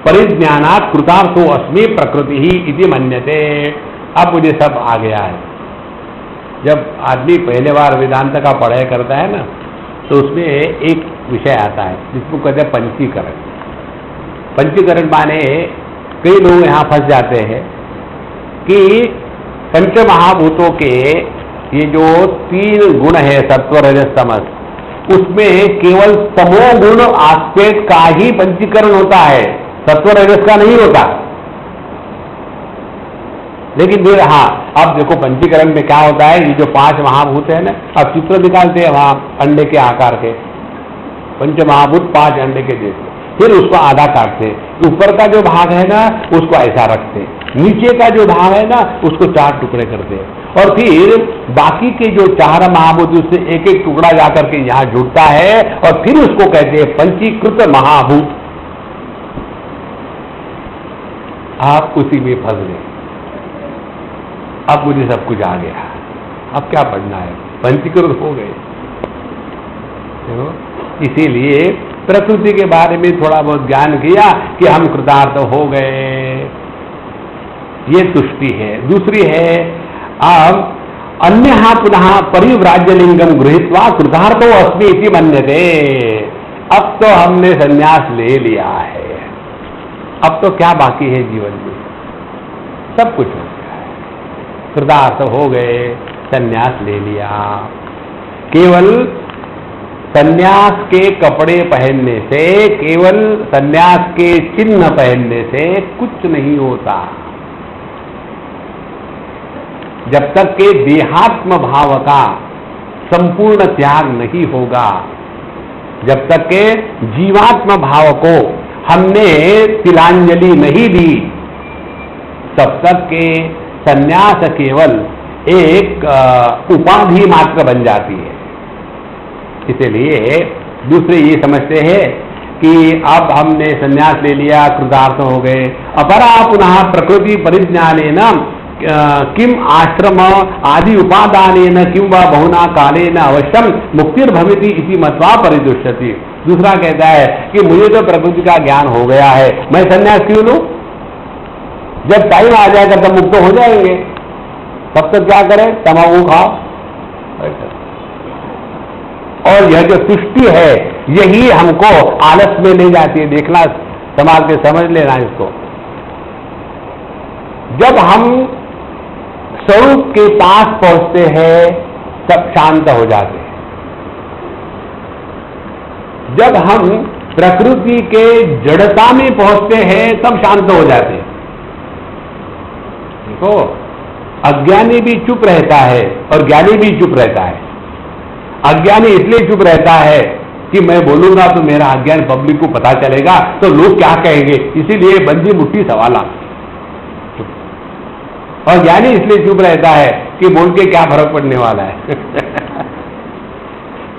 परिज्ञानात् कृतार्थो अस्मि प्रकृति ही इति मन्यते। अब मुझे सब आ गया है। जब आदमी पहले बार वेदांत का पढ़ाई करता है ना, तो उसमें एक विषय आता है जिसको कहते हैं पंचीकरण। पंचीकरण माने कई लोग यहाँ फंस जाते हैं कि पंच महाभूतों के ये जो 3 गुण है, सत्व, रजस, तमस, उसमें केवल तमोगुण आस्पेक्ट का ही पंचीकरण होता है, सत्व रजस का नहीं होता। लेकिन फिर हाँ, अब देखो पंचीकरण में क्या होता है, ये जो 5 महाभूत है ना, अब चित्र निकालते हैं वहां अंडे के आकार के, पंच महाभूत 5 अंडे के जैसे, फिर उसको आधा काटते, ऊपर का जो भाग है ना उसको ऐसा रखते, नीचे का जो भाग है ना उसको 4 टुकड़े करते, और फिर बाकी के जो 4 महाभूत उससे एक एक टुकड़ा जाकर के यहां जुड़ता है, और फिर उसको कहते हैं पंचीकृत महाभूत। आप उसी में फंस गए। अब मुझे सब कुछ आ गया, अब क्या पढ़ना है, पंचीकृत हो गए। इसीलिए प्रकृति के बारे में थोड़ा बहुत ज्ञान किया कि हम कृतार्थ हो गए, ये तुष्टि है। दूसरी है, अब अन्यहा पुनः परिव्राज्यलिंगम गृहीत्वा कृतार्थो अस्मि इति मन्यते। अब तो हमने संन्यास ले लिया है, अब तो क्या बाकी है जीवन में, सब कुछ हो गया है, कृतार्थ हो गए, संन्यास ले लिया। केवल संन्यास के कपड़े पहनने से, केवल संन्यास के चिन्ह पहनने से कुछ नहीं होता। जब तक के देहात्म भाव का संपूर्ण त्याग नहीं होगा, जब तक के जीवात्म भाव को हमने तिलांजलि नहीं दी, तब तक के संन्यास केवल एक उपाधि मात्र बन जाती है। इसलिए दूसरे ये समझते हैं कि अब हमने संन्यास ले लिया, कृतार्थ हो गए। अपरा पुनः प्रकृति परिज्ञानेन किम आश्रम आदि उपादानेन किं वा बहुना कालेन अवश्यम मुक्तिर्भविति इति मत्वा परिदुष्यति। दूसरा कहता है कि मुझे तो प्रकृति का ज्ञान हो गया है, मैं संन्यास क्यों लूं, जब टाइम आ जाएगा तब मुक्त हो जाएंगे, तब तक क्या करें, तंबाकू खाओ। और यह जो तुष्टि है यही हमको आलस में ले जाती है। देखना, संभाल के समझ लेना इसको। जब हम स्वरूप के पास पहुंचते हैं सब शांत हो जाते हैं। जब हम प्रकृति के जड़ता में पहुंचते हैं तब शांत हो जाते हैं। देखो, अज्ञानी भी चुप रहता है और ज्ञानी भी चुप रहता है। अज्ञानी इसलिए चुप रहता है कि मैं बोलूंगा तो मेरा अज्ञान पब्लिक को पता चलेगा तो लोग क्या कहेंगे, इसीलिए बंदी मुट्ठी सवाला। और ज्ञानी इसलिए चुप रहता है कि बोल के क्या फर्क पड़ने वाला है।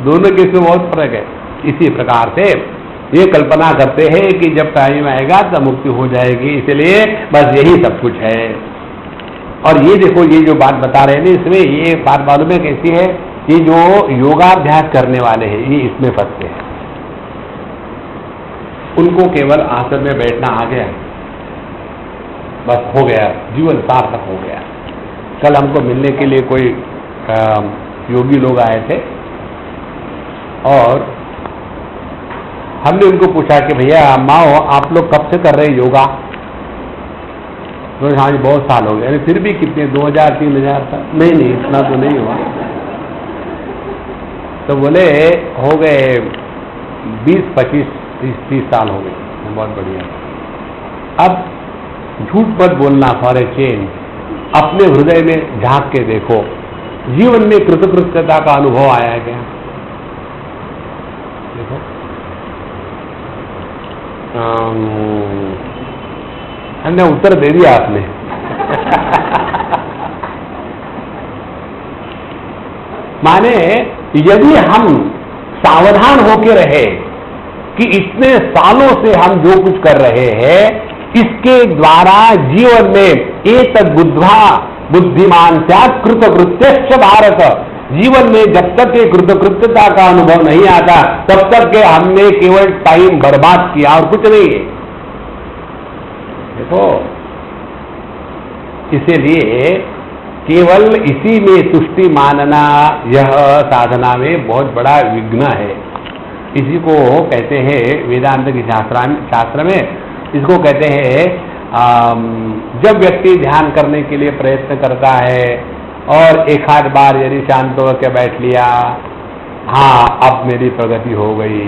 दोनों के इसमें बहुत फर्क है। इसी प्रकार से ये कल्पना करते हैं कि जब टाइम आएगा तब मुक्ति हो जाएगी, इसलिए बस यही सब कुछ है। और ये देखो, ये जो बात बता रहे हैं इसमें ये बात मालूम है कैसी है ये जो योगाभ्यास करने वाले हैं ये इसमें फंसते हैं। उनको केवल आसन में बैठना आ गया, बस हो गया, जीवन सार्थक हो गया। कल हमको मिलने के लिए कोई योगी लोग आए थे और हमने उनको पूछा कि भैया माओ आप लोग कब से कर रहे हैं योगा? तो हाँ जी बहुत साल हो गए। अरे फिर भी कितने, 2000-3000 साल? नहीं इतना तो नहीं हुआ। तो बोले हो गए 20-25-30 साल हो गए। बहुत बढ़िया। अब झूठ मत बोलना फॉर ए चेंज, अपने हृदय में झांक के देखो, जीवन में कृतकृत्यता का अनुभव आया क्या? देखो हमने उत्तर दे दिया आपने। माने यदि हम सावधान होके रहे कि इतने सालों से हम जो कुछ कर रहे हैं इसके द्वारा जीवन में एतद् बुद्ध्वा बुद्धिमान स्यात् कृतकृत्यश्च भारत, जीवन में जब तक ये कृतकृत्यता का अनुभव नहीं आता तब तक के हमने केवल टाइम बर्बाद किया और कुछ नहीं है। देखो इसीलिए केवल इसी में तुष्टि मानना यह साधना में बहुत बड़ा विघ्न है। इसी को कहते हैं वेदांत के शास्त्र में इसको कहते हैं जब व्यक्ति ध्यान करने के लिए प्रयत्न करता है और एक आध बार यदि शांत होकर बैठ लिया, हाँ अब मेरी प्रगति हो गई।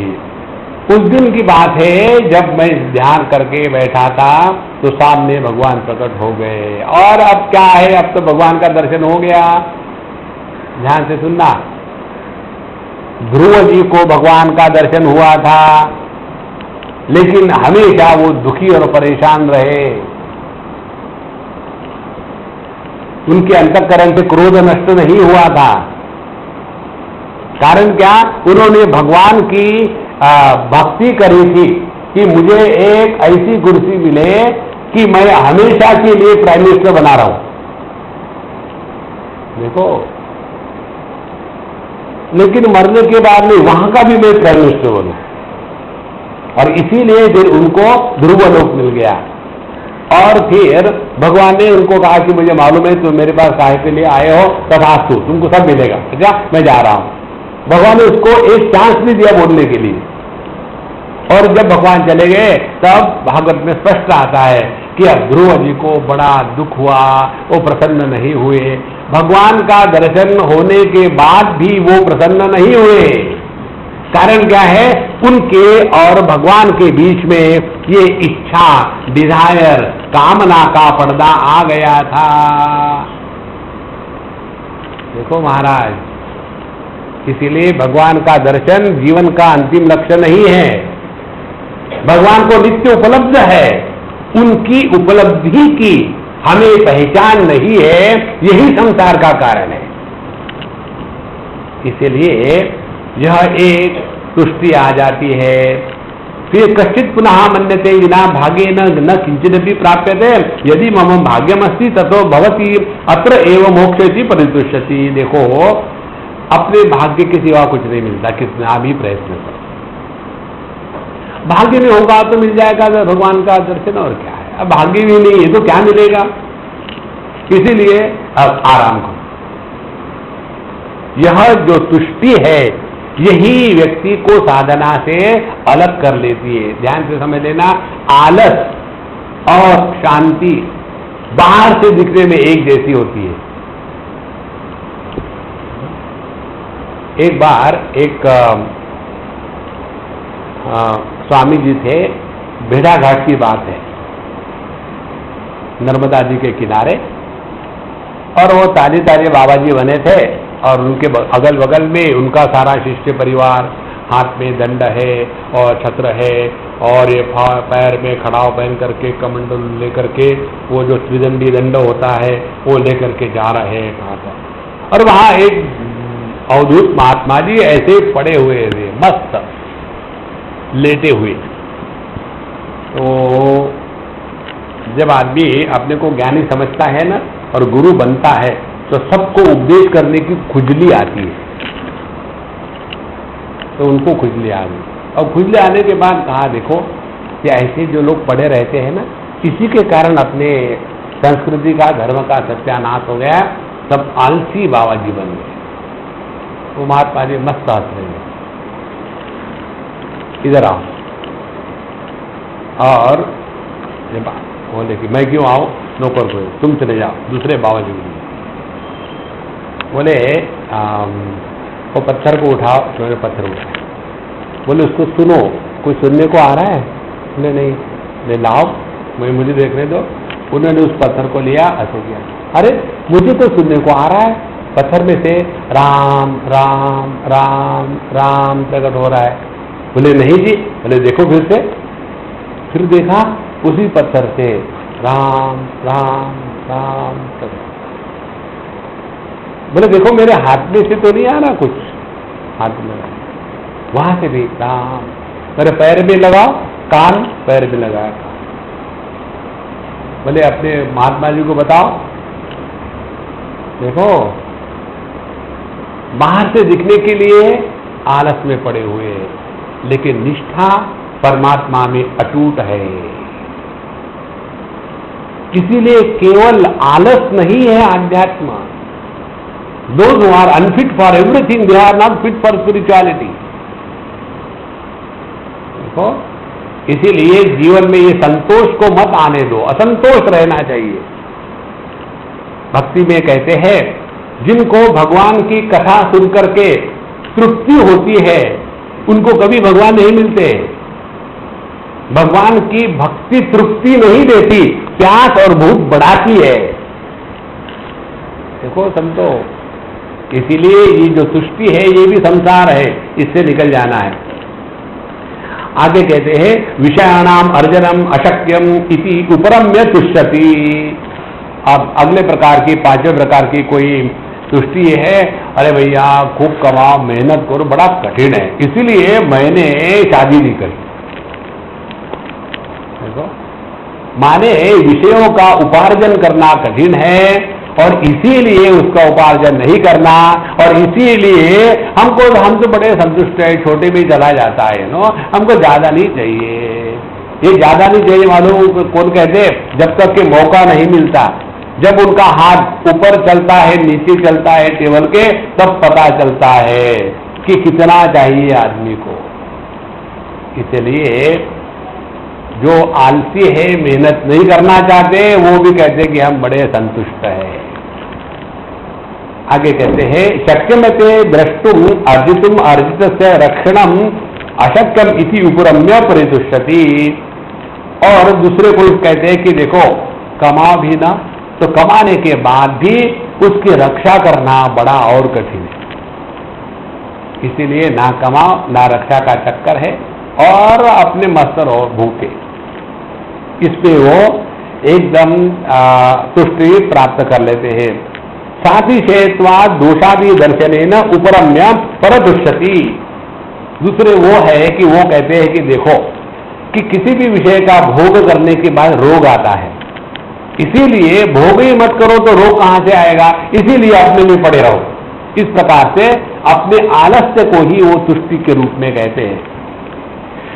उस दिन की बात है जब मैं ध्यान करके बैठा था तो सामने भगवान प्रकट हो गए और अब क्या है, अब तो भगवान का दर्शन हो गया। ध्यान से सुनना, ध्रुव जी को भगवान का दर्शन हुआ था लेकिन हमेशा वो दुखी और परेशान रहे। उनके अंतःकरण से क्रोध नष्ट नहीं हुआ था। कारण क्या? उन्होंने भगवान की भक्ति करी थी कि मुझे एक ऐसी कुर्सी मिले कि मैं हमेशा के लिए प्राइम मिनिस्टर बना रहा हूं। देखो, लेकिन मरने के बाद में वहां का भी मैं प्राइम मिनिस्टर बनूं, और इसीलिए फिर उनको ध्रुवलोक मिल गया। और फिर भगवान ने उनको कहा कि मुझे मालूम है तुम मेरे पास काहे के लिए आए हो, तथास्तु, तुमको सब मिलेगा, अच्छा मैं जा रहा हूं। भगवान ने उसको एक चांस भी दिया बोलने के लिए। और जब भगवान चले गए तब भागवत में स्पष्ट आता है कि अब ध्रुव जी को बड़ा दुख हुआ, वो प्रसन्न नहीं हुए। भगवान का दर्शन होने के बाद भी वो प्रसन्न नहीं हुए। कारण क्या है? उनके और भगवान के बीच में ये इच्छा, डिजायर, कामना का पर्दा आ गया था। देखो महाराज, इसीलिए भगवान का दर्शन जीवन का अंतिम लक्ष्य नहीं है। भगवान को नित्य उपलब्ध है, उनकी उपलब्धि की हमें पहचान नहीं है, यही संसार का कारण है। इसीलिए यह एक तुष्टि आ जाती है। फिर कश्चित पुनः मन्यते विना भागे न किंचिदपि प्राप्यते, यदि मम भाग्यमस्ति ततो भवति अत्र एव मोक्षयति परितुष्यति। देखो, अपने भाग्य के सिवा कुछ नहीं मिलता, कितना भी प्रयत्न करो। भाग्य में होगा तो मिल जाएगा भगवान का दर्शन, और क्या है। अब भाग्य भी नहीं है तो क्या मिलेगा? इसीलिए अब आराम करो। यह जो तुष्टि है यही व्यक्ति को साधना से अलग कर लेती है। ध्यान से समझ लेना, आलस और शांति बाहर से दिखने में एक जैसी होती है। एक बार एक स्वामी जी थे, भेड़ा घाट की बात है, नर्मदा जी के किनारे, और वो ताजे ताजे बाबा जी बने थे और उनके अगल बगल में उनका सारा शिष्य परिवार, हाथ में दंड है और छत्र है और ये पैर में खड़ाव पहन करके कमंडल लेकर के वो जो त्रिदंडी दंड होता है वो लेकर के जा रहे हैं कहाँ पर। और वहाँ एक अवधूत महात्मा जी ऐसे पड़े हुए थे, मस्त लेटे हुए। तो जब आदमी अपने को ज्ञानी समझता है ना और गुरु बनता है तो सबको उपदेश करने की खुजली आती है। तो उनको खुजली आ गई। और खुजली आने के बाद कहा देखो कि ऐसे जो लोग पड़े रहते हैं ना, इसी के कारण अपने संस्कृति का, धर्म का सत्यानाश हो गया, सब आलसी बाबा जी बन गए। वो महात्मा जी मस्त हंस रहे हैं, इधर आओ। और बोले कि मैं क्यों आऊं, नौकर को, तुम चले जाओ दूसरे बाबा जी को। बोले वो पत्थर को उठाओ, उन्होंने पत्थर उठाया। बोले उसको सुनो, कोई सुनने को आ रहा है? बोले नहीं। ले लाओ, मुझे देखने दो। उन्होंने उस पत्थर को लिया, ऐसे किया, अरे मुझे तो सुनने को आ रहा है, पत्थर में से राम राम राम राम प्रकट हो रहा है। बोले नहीं जी। बोले देखो फिर से। फिर देखा, उसी पत्थर से राम राम राम प्रकट। बोले देखो मेरे हाथ में से तो नहीं आ रहा कुछ, हाथ में वहां से भी राम। मेरे पैर में लगाओ, कान, पैर में लगाया। बोले अपने महात्मा जी को बताओ, देखो बाहर से दिखने के लिए आलस में पड़े हुए हैं, लेकिन निष्ठा परमात्मा में अटूट है। इसीलिए केवल आलस नहीं है अध्यात्म। Those who are unfit for everything, they are not fit for spirituality. देखो, इसीलिए जीवन में ये संतोष को मत आने दो, असंतोष रहना चाहिए। भक्ति में कहते हैं, जिनको भगवान की कथा सुन करके तृप्ति होती है, उनको कभी भगवान नहीं मिलते। भगवान की भक्ति तृप्ति नहीं देती, प्यास और भूख बढ़ाती है। देखो समझो, इसीलिए ये जो सृष्टि है ये भी संसार है, इससे निकल जाना है। आगे कहते हैं, विषयाणाम अर्जनम अशक्यम इति उपरम्य तुष्यति। अब अगले प्रकार की, पांचवें प्रकार की कोई तुष्टि है, अरे भैया खूब कमाओ, मेहनत करो, बड़ा कठिन है, इसीलिए मैंने शादी नहीं करी। देखो, माने विषयों का उपार्जन करना कठिन है और इसीलिए उसका उपार्जन नहीं करना, और इसीलिए हम तो बड़े संतुष्ट है, छोटे में चला जाता है नो, हमको ज्यादा नहीं चाहिए। ये ज्यादा नहीं चाहिए मालूम कौन कहते? जब तक के मौका नहीं मिलता, जब उनका हाथ ऊपर चलता है, नीचे चलता है टेबल के, तब पता चलता है कि कितना चाहिए आदमी को। इसलिए जो आलसी है, मेहनत नहीं करना चाहते, वो भी कहते हैं कि हम बड़े संतुष्ट हैं। आगे कहते हैं, शक्यमते द्रष्टुम अर्जितुम अर्जितस्य रक्षणम अशक्यम इति उपरम्य परितुष्यति। और दूसरे को कहते हैं कि देखो कमा भी ना, तो कमाने के बाद भी उसकी रक्षा करना बड़ा और कठिन है। इसीलिए ना कमाओ ना रक्षा का चक्कर है, और अपने मस्तर और भूखे, इसमें वो एकदम तुष्टि प्राप्त कर लेते हैं। साथ ही शेत्वाद दोषादि दर्शनेन उपरम्य परदुष्यति। दूसरे वो है कि वो कहते हैं कि देखो कि किसी भी विषय का भोग करने के बाद रोग आता है, इसीलिए भोग ही मत करो तो रोग कहां से आएगा, इसीलिए अपने में पड़े रहो। इस प्रकार से अपने आलस्य को ही वो तुष्टि के रूप में कहते हैं।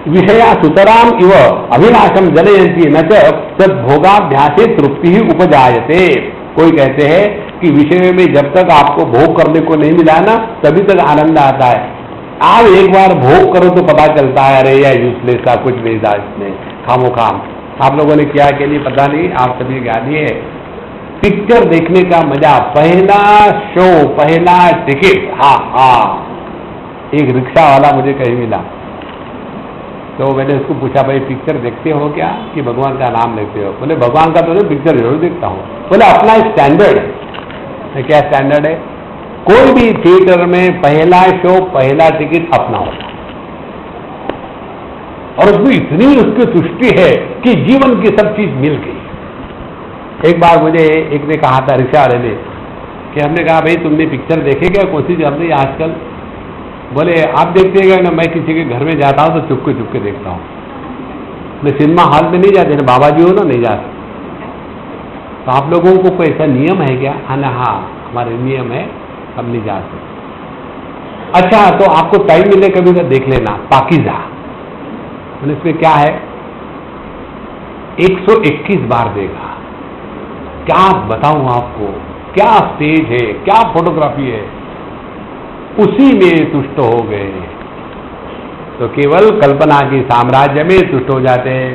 विषया सुतराम इव अभिलाषम जनयंती न च भोगाभ्यासे तृप्ति ही उपजायते। कोई कहते हैं कि विषय में जब तक आपको भोग करने को नहीं मिला ना, तभी तक आनंद आता है। आप एक बार भोग करो तो पता चलता है, अरे या यूजलेस का कुछ भेजा इसने, खामो खाम। आप लोगों ने क्या के लिए पता नहीं, आप सभी ज्ञानी है। पिक्चर देखने का मजा, पहला शो, पहला टिकट, हाँ। एक रिक्शा वाला मुझे कहीं मिला, तो मैंने उसको पूछा, भाई पिक्चर देखते हो क्या कि भगवान का नाम लेते हो? बोले भगवान का तो नहीं, पिक्चर जरूर देखता हूँ। बोले अपना स्टैंडर्ड है। क्या स्टैंडर्ड है? कोई भी थिएटर में पहला शो, पहला टिकट अपना होता है, और उसमें इतनी उसकी तुष्टि है कि जीवन की सब चीज मिल गई। एक बार मुझे एक ने कहा था, रिक्शा वाले ने, कि हमने कहा भाई तुमने पिक्चर देखे क्या? कोशिश हमने आजकल। बोले आप देखते हैं ना, मैं किसी के घर में जाता हूँ तो चुपके देखता हूँ। मैं सिनेमा हॉल में नहीं जाते ना, बाबा जी हो ना, नहीं जाते। तो आप लोगों को कोई ऐसा नियम है क्या? हाँ, हमारे नियम है, हम नहीं जाते। अच्छा, तो आपको टाइम मिले कभी तो देख लेना पाकीज़ा, इसमें क्या है, 121 बार देगा। क्या बताऊं आपको, क्या स्टेज है, क्या फोटोग्राफी है, उसी में तुष्ट हो गए। तो केवल कल्पना की साम्राज्य में तुष्ट हो जाते हैं।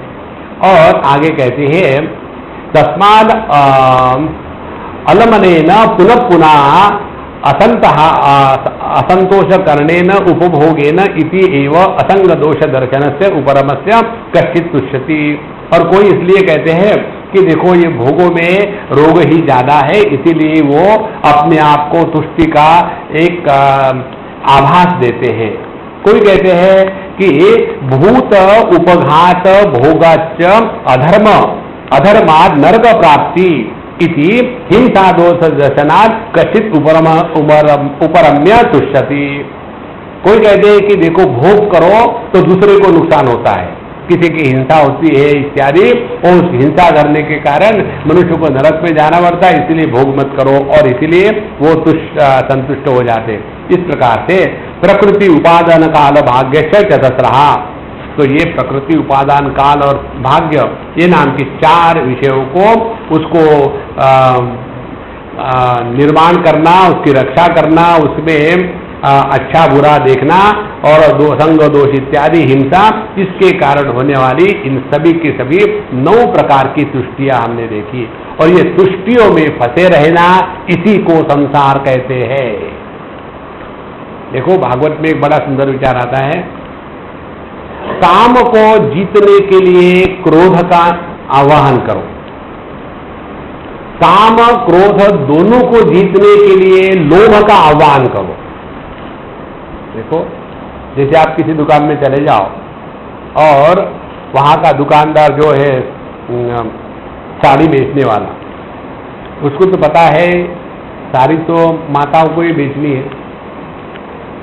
और आगे कहते हैं तस्माद अलमनेन पुनः पुनः असंतोष करणेन उपभोगेन इति एव असंग दोष दर्शनस्य उपरमस्य कश्चित् तुष्यति। और कोई इसलिए कहते हैं कि देखो ये भोगों में रोग ही ज्यादा है, इसीलिए वो अपने आप को तुष्टि का एक आभास देते हैं। कोई कहते हैं कि भूत उपघात भोगाच अधर्म अधर्माद नरक प्राप्ति इति हिंसा दोष दर्शनात् कश्चित् उपरम्य तुष्यति। कोई कहते हैं कि देखो भोग करो तो दूसरे को नुकसान होता है, किसी की हिंसा होती है इत्यादि, और उस हिंसा करने के कारण मनुष्य को नरक में जाना पड़ता है, इसलिए भोग मत करो, और इसीलिए वो संतुष्ट हो जाते। इस प्रकार से प्रकृति उपादान काल भाग्य चतस्रहा, तो ये प्रकृति उपादान काल और भाग्य ये नाम की 4 विषयों को उसको निर्माण करना, उसकी रक्षा करना, उसमें अच्छा बुरा देखना और संग दोष इत्यादि हिंसा, इसके कारण होने वाली इन सभी की सभी 9 प्रकार की तुष्टियां हमने देखी। और ये तुष्टियों में फंसे रहना, इसी को संसार कहते हैं। देखो भागवत में एक बड़ा सुंदर विचार आता है, काम को जीतने के लिए क्रोध का आवाहन करो, काम क्रोध दोनों को जीतने के लिए लोभ का आह्वान करो। देखो जैसे आप किसी दुकान में चले जाओ और वहां का दुकानदार जो है साड़ी बेचने वाला, उसको तो पता है साड़ी तो माताओं को ही बेचनी है,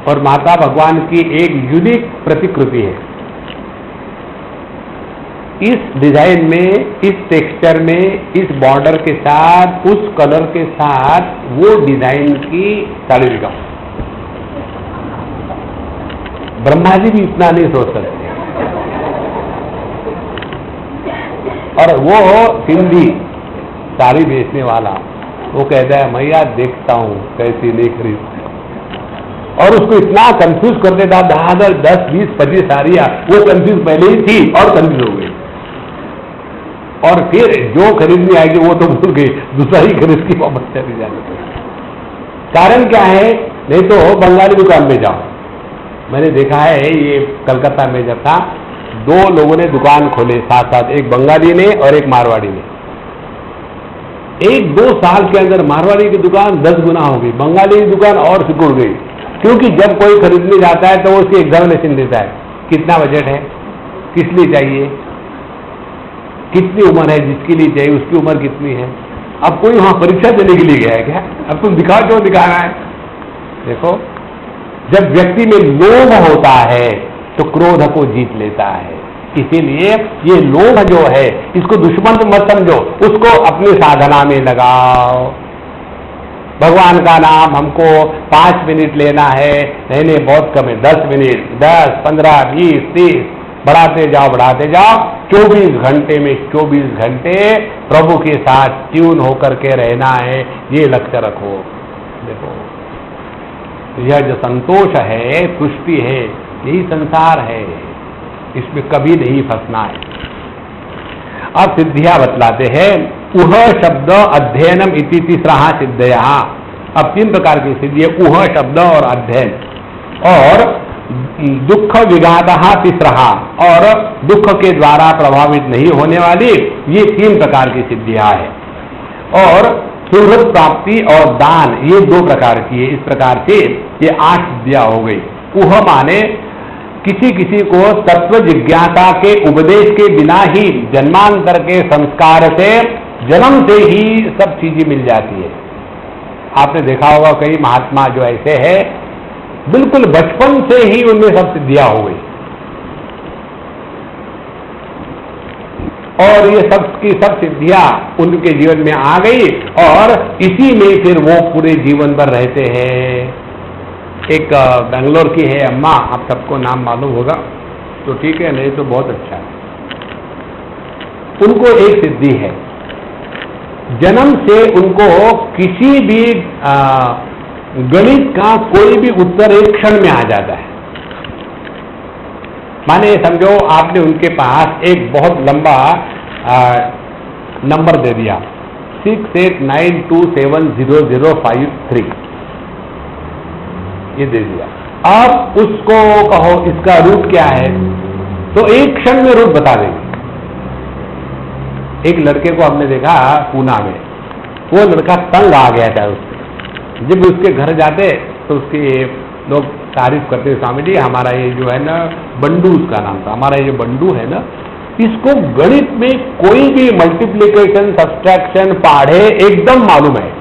और माता भगवान की एक यूनिक प्रतिकृति है। इस डिजाइन में, इस टेक्सचर में, इस बॉर्डर के साथ, उस कलर के साथ वो डिजाइन की साड़ी दिखाओ। ब्रह्मा जी भी इतना नहीं सोच सकते। और वो सिंधी साड़ी बेचने वाला वो कहता है मैया देखता हूं कैसी नहीं खरीदते, और उसको इतना कंफ्यूज कर देता, 10, 20, 25 साड़ियां, वो कंफ्यूज पहले ही थी और कंफ्यूज हो गई, और फिर जो खरीदनी आएगी वो तो भूल गई, दूसरा ही खरीद की वापस चली जाती। कारण क्या है, नहीं तो बंगाली दुकान में जाओ, मैंने देखा है ये कलकत्ता में जब था, 2 लोगों ने दुकान खोले साथ साथ, एक बंगाली ने और एक मारवाड़ी ने। 1-2 साल के अंदर मारवाड़ी की दुकान 10 गुना हो गई, बंगाली की दुकान और सिकुड़ गई, क्योंकि जब कोई खरीदने जाता है तो वो उसकी एग्जामिनेशन देता है, कितना बजट है, किस लिए चाहिए, कितनी उम्र है, जिसके लिए चाहिए उसकी उम्र कितनी है। अब कोई वहां परीक्षा देने के लिए गया है क्या, अब तुम दिखाओ जो दिखाना है। देखो जब व्यक्ति में लोभ होता है तो क्रोध को जीत लेता है, इसीलिए ये लोभ जो है इसको दुश्मन तो मत समझो, उसको अपनी साधना में लगाओ। भगवान का नाम हमको 5 मिनट लेना है, नहीं बहुत कम है, 10 मिनट, 10, 15, 20, 30 बढ़ाते जाओ 24 घंटे में 24 घंटे प्रभु के साथ ट्यून होकर के रहना है, ये लक्ष्य रखो। देखो यह जो संतोष है, तुष्टि है, यही संसार है, इसमें कभी नहीं फंसना है। अब सिद्धियां बतलाते हैं, उह शब्द अध्ययनम इति तीसरा सिद्धया। अब 3 प्रकार की सिद्धि है, उह शब्द और अध्ययन, और दुख विघातः तीसरा, और दुख के द्वारा प्रभावित नहीं होने वाली, ये 3 प्रकार की सिद्धियां है। और सुहृद प्राप्ति और दान, ये 2 प्रकार की है। इस प्रकार से ये 8 सिद्धियां हो गई। उह माने किसी को तत्व जिज्ञासा के उपदेश के बिना ही जन्मांतर के संस्कार से, जन्म से ही सब चीजें मिल जाती है। आपने देखा होगा कई महात्मा जो ऐसे हैं, बिल्कुल बचपन से ही उनमें सब सिद्धियां हो गई, और ये सब की सब सिद्धियां उनके जीवन में आ गई, और इसी में फिर वो पूरे जीवन भर रहते हैं। एक बेंगलोर की है अम्मा, आप सबको नाम मालूम होगा तो ठीक है, नहीं तो बहुत अच्छा है। उनको एक सिद्धि है, जन्म से उनको किसी भी गणित का कोई भी उत्तर एक क्षण में आ जाता है। माने समझो आपने उनके पास एक बहुत लंबा नंबर दे दिया 68927005 ये दे दिया। अब उसको कहो इसका रूट क्या है, तो एक क्षण में रूट बता देंगे। एक लड़के को हमने देखा पूना में, वो लड़का तंग आ गया था उससे। जब उसके घर जाते तो उसके लोग तारीफ करते, स्वामी जी हमारा ये जो है ना बंडू, उसका नाम था, हमारा ये बंडू है ना, इसको गणित में कोई भी मल्टीप्लिकेशन सब्सट्रैक्शन पढ़े एकदम मालूम है।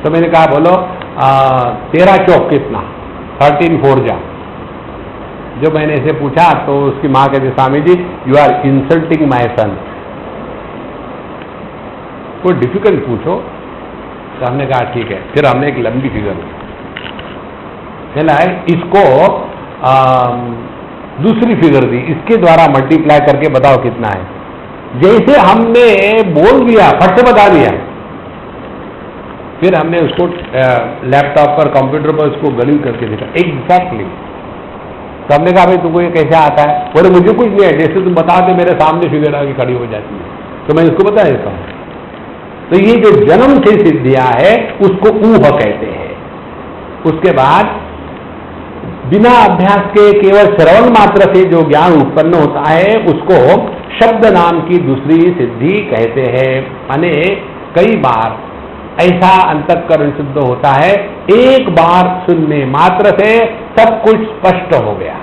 तो मैंने कहा बोलो 13 चौक कितना, 13 4 जा। जो मैंने इसे पूछा तो उसकी माँ कहती Swami ji you are insulting माई सन, कोई डिफिकल्ट पूछो। तो हमने कहा ठीक है। फिर हमने एक लंबी फिगर इसको दूसरी फिगर दी, इसके द्वारा मल्टीप्लाई करके बताओ कितना है। जैसे हमने बोल दिया फट से बता दिया। फिर हमने उसको लैपटॉप पर कंप्यूटर पर उसको गणित करके देखा एग्जैक्टली। तो हमने कहा भाई तुमको ये कैसे आता है? बोले मुझे कुछ नहीं है, जैसे तुम बताते मेरे सामने फिगर आगे खड़ी हो जाती है, तो मैं इसको बता देता हूँ। तो ये जो जन्म से सिद्धियां है उसको ऊह कहते हैं। उसके बाद बिना अभ्यास के केवल श्रवण मात्र से जो ज्ञान उत्पन्न होता है उसको शब्द नाम की दूसरी सिद्धि कहते हैं। माने कई बार ऐसा अंतःकरण शुद्ध होता है, एक बार सुनने मात्र से सब कुछ स्पष्ट हो गया,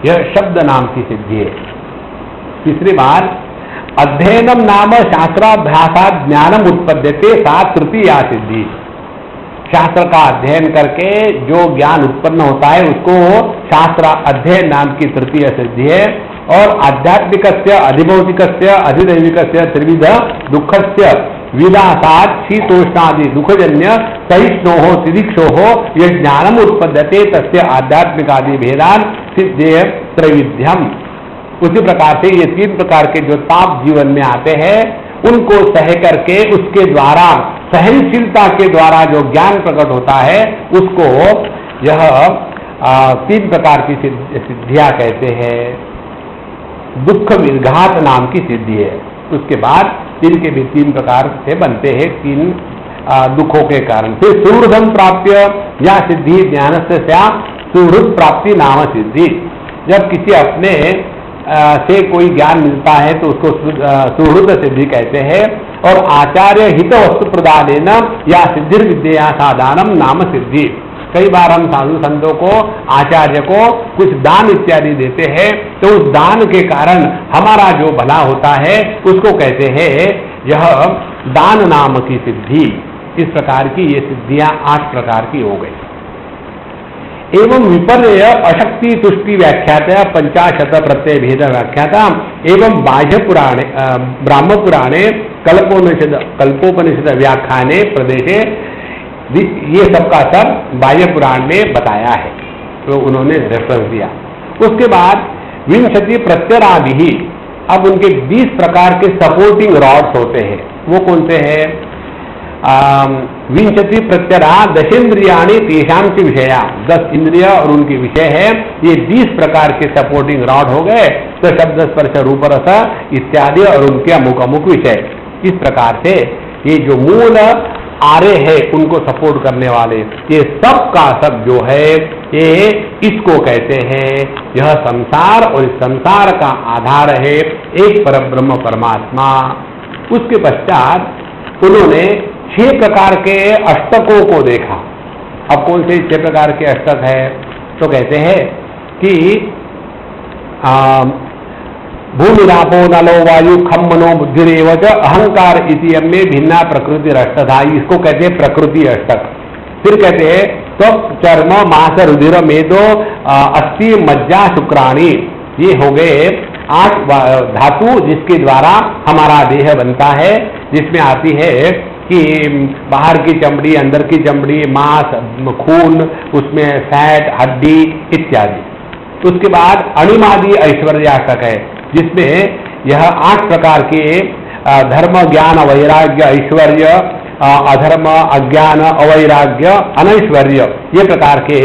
यह शब्द नाम की सिद्धि है। तीसरी बार अध्ययनम नाम शास्त्राभ्यासात् ज्ञानम उत्पद्यते, सा तृतीया सिद्धि। शास्त्र का अध्ययन करके जो ज्ञान उत्पन्न होता है उसको शास्त्र अध्ययन नाम की तृतीय सिद्धि है। और आध्यात्मिकस्य अधिभौतिकस्य अधिदैविकस्य त्रिविध दुःखस्य विलासात् शीतोष्णादि दुःखजन्य सहिष्णोः तिदिक्षोः यह ज्ञानम उत्पद्यते तस्य आध्यात्मिकादि भेदान सिद्धेय त्रैविध्यम। उसी प्रकार से ये 3 प्रकार के जो ताप जीवन में आते हैं उनको सह करके उसके द्वारा सहनशीलता के द्वारा जो ज्ञान प्रकट होता है उसको यह 3 प्रकार की सिद्धियां कहते हैं। दुख विघात नाम की सिद्धि है। उसके बाद इनके भी 3 प्रकार से बनते हैं, 3 दुखों के कारण। फिर सुहृदम प्राप्य या सिद्धि ज्ञान से सुहृद प्राप्ति नाम सिद्धि। जब किसी अपने से कोई ज्ञान मिलता है तो उसको सुहृद सिद्धि कहते हैं। और आचार्य हित वस्तु प्रदान या सिद्धि विद्या साधानम नाम सिद्धि। कई बार हम साधु संतों को, आचार्य को कुछ दान इत्यादि देते हैं तो उस दान के कारण हमारा जो भला होता है उसको कहते हैं यह दान नाम की सिद्धि। इस प्रकार की ये सिद्धियां 8 प्रकार की हो गई। एवं विपर्य अशक्ति तुष्टि व्याख्याता 50 प्रत्यय भेद व्याख्याता एवं बाह्य पुराणे ब्राह्म पुराणे कल्पोपनिषद व्याख्याने प्रदेशे, ये सबका सब बाह्य पुराण में बताया है, तो उन्होंने रेफरेंस दिया। उसके बाद 20 प्रत्यरादि ही, अब उनके 20 प्रकार के सपोर्टिंग रॉड्स होते हैं। वो कौन से हैं? 20 प्रत्यरा दशेन्द्रियाणि तेषां की विषया, 10 इंद्रिय और उनके विषय है। ये 20 प्रकार के सपोर्टिंग रॉड हो गए। तो शब्द स्पर्श रूप रस इत्यादि और उनके अमुक अमुक विषय। इस प्रकार से ये जो मूल आरे है उनको सपोर्ट करने वाले, ये सब का सब जो है ये इसको कहते हैं यह संसार, और इस संसार का आधार है एक परब्रह्म परमात्मा। उसके पश्चात उन्होंने 6 प्रकार के अष्टकों को देखा। अब कौन से 6 प्रकार के अष्टक है? तो कहते हैं कि भूमिरापो नलो वायु खम मनो बुद्धिरेव च अहंकार इति में भिन्ना प्रकृति अष्टधा, इसको कहते हैं प्रकृति अष्टक। फिर कहते हैं त्वक चर्म मांस रुधिर मेदो अस्थि मज्जा शुक्राणी, ये हो गए 8 धातु जिसके द्वारा हमारा देह बनता है, जिसमें आती है कि बाहर की चमड़ी, अंदर की चमड़ी, मांस, खून, उसमें फैट, हड्डी इत्यादि। उसके बाद अणिमादि ऐश्वर्याष्टक है, जिसमें यह 8 प्रकार के धर्म, ज्ञान, वैराग्य, ऐश्वर्य, अधर्म, अज्ञान, अवैराग्य, अनैश्वर्य, ये प्रकार के